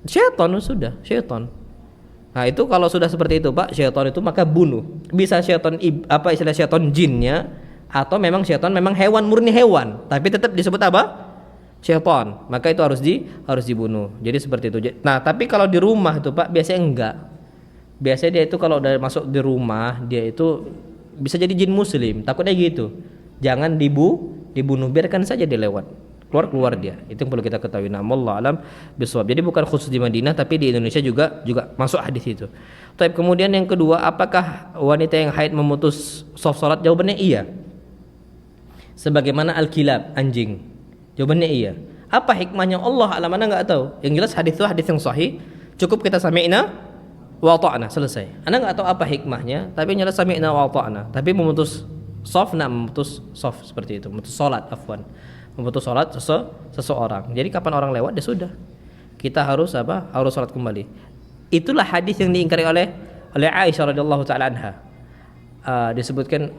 Syaitan. Nah itu kalau sudah seperti itu, Pak, syaitan itu maka bunuh. Bisa syaitan istilah syaitan jinnya, atau memang syaitan memang hewan, murni hewan, tapi tetap disebut apa? Syaitan. Maka itu harus dibunuh. Jadi seperti itu. Nah tapi kalau di rumah itu, Pak, biasanya enggak. Biasanya dia itu kalau udah masuk di rumah, dia itu bisa jadi jin muslim, takutnya gitu. Jangan dibunuh, biarkan saja dia lewat. Keluar dia. Itu yang perlu kita ketahui. Wallahu alam bisawab. Jadi bukan khusus di Madinah, tapi di Indonesia juga masuk hadis itu. Tapi kemudian yang kedua, apakah wanita yang haid memutus saf salat? Jawabannya iya. Sebagaimana al-kilab, anjing. Jawabannya iya. Apa hikmahnya? Allah alam, ana enggak tahu. Yang jelas hadis itu hadis yang sahih. Cukup kita sami'na wa ta'na, selesai. Ana enggak tahu apa hikmahnya, tapi yang jelas sami'na wa ta'na. Tapi memutus saf seperti itu. Memutus salat, afwan. Memutus salat seseorang. Jadi kapan orang lewat, dia sudah. Kita harus Harus salat kembali. Itulah hadis yang diingkari oleh Aisyah radhiyallahu taala anha. Disebutkan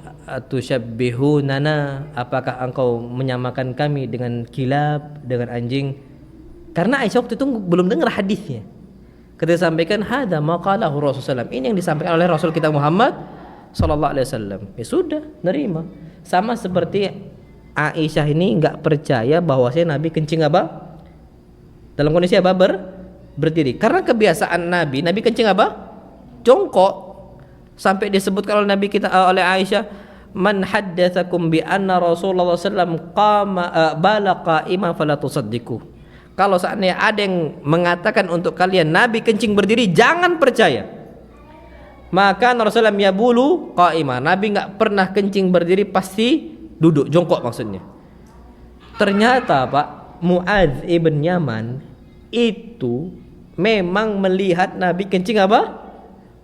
tusyabbihunana, apakah engkau menyamakan kami dengan kilab, dengan anjing? Karena Aisyah waktu itu belum dengar hadisnya. Ketika sampaikan hadza maqalahu Rasulullah, ini yang disampaikan oleh Rasul kita Muhammad sallallahu alaihi wasallam. Ya sudah, nerima. Sama seperti Aisyah ini enggak percaya bahwasanya Nabi kencing apa? Dalam kondisi apa? Berdiri. Karena kebiasaan Nabi kencing apa? Jongkok. Sampai disebutkan oleh Nabi kita oleh Aisyah, man haddatsakum bi anna Rasulullah sallallahu qama bala qa'iman fala tusaddiqu. Kalau seandainya ada yang mengatakan untuk kalian Nabi kencing berdiri, jangan percaya. Maka Rasulullah yabulu qa'ima. Nabi nggak pernah kencing berdiri, pasti duduk, jongkok maksudnya. Ternyata Pak, Muadz ibn Yaman itu memang melihat Nabi kencing apa?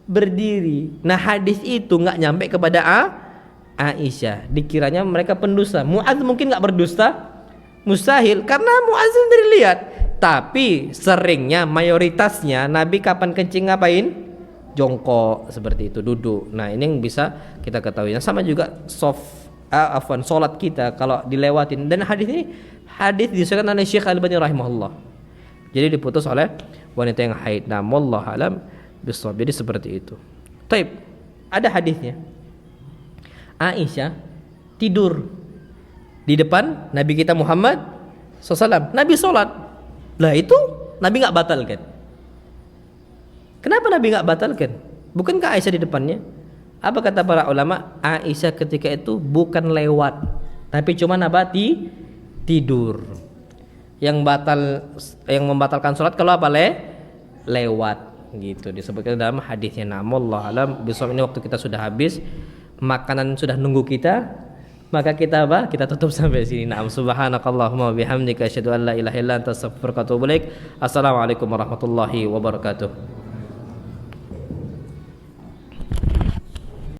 Berdiri. Nah hadis itu nggak nyampe kepada Aisyah. Dikiranya mereka pendusta. Muadz mungkin nggak berdusta, mustahil, karena Muadz sendiri lihat. Tapi seringnya, mayoritasnya Nabi kapan kencing ngapain? Jongkok seperti itu, duduk. Nah ini yang bisa kita ketahui. Nah, sama juga solat kita kalau dilewatin. Dan hadis ini hadis disebutkan oleh Syekh Al-Albani rahimahullah. Jadi diputus oleh wanita yang haid. Nah, wallahu alam bisawab. Jadi seperti itu. Taib. Ada hadisnya. Aisyah tidur di depan Nabi kita Muhammad SAW. Nabi sholat. Lah itu Nabi nggak batalkan. Kenapa Nabi nggak batalkan? Bukankah Aisyah di depannya? Apa kata para ulama? Aisyah ketika itu bukan lewat, tapi cuma tidur. Yang membatalkan sholat kalau apa? Lewat gitu disebutkan dalam hadisnya. Namullah alam bisawab. Ini waktu kita sudah habis, makanan sudah nunggu kita, maka kita apa? Kita tutup sampai sini. Na'am, subhanakallahumma bihamdika asyhadu an la ilaha illa anta astaghfiruka wa atubu ilaik. Assalamualaikum warahmatullahi wabarakatuh.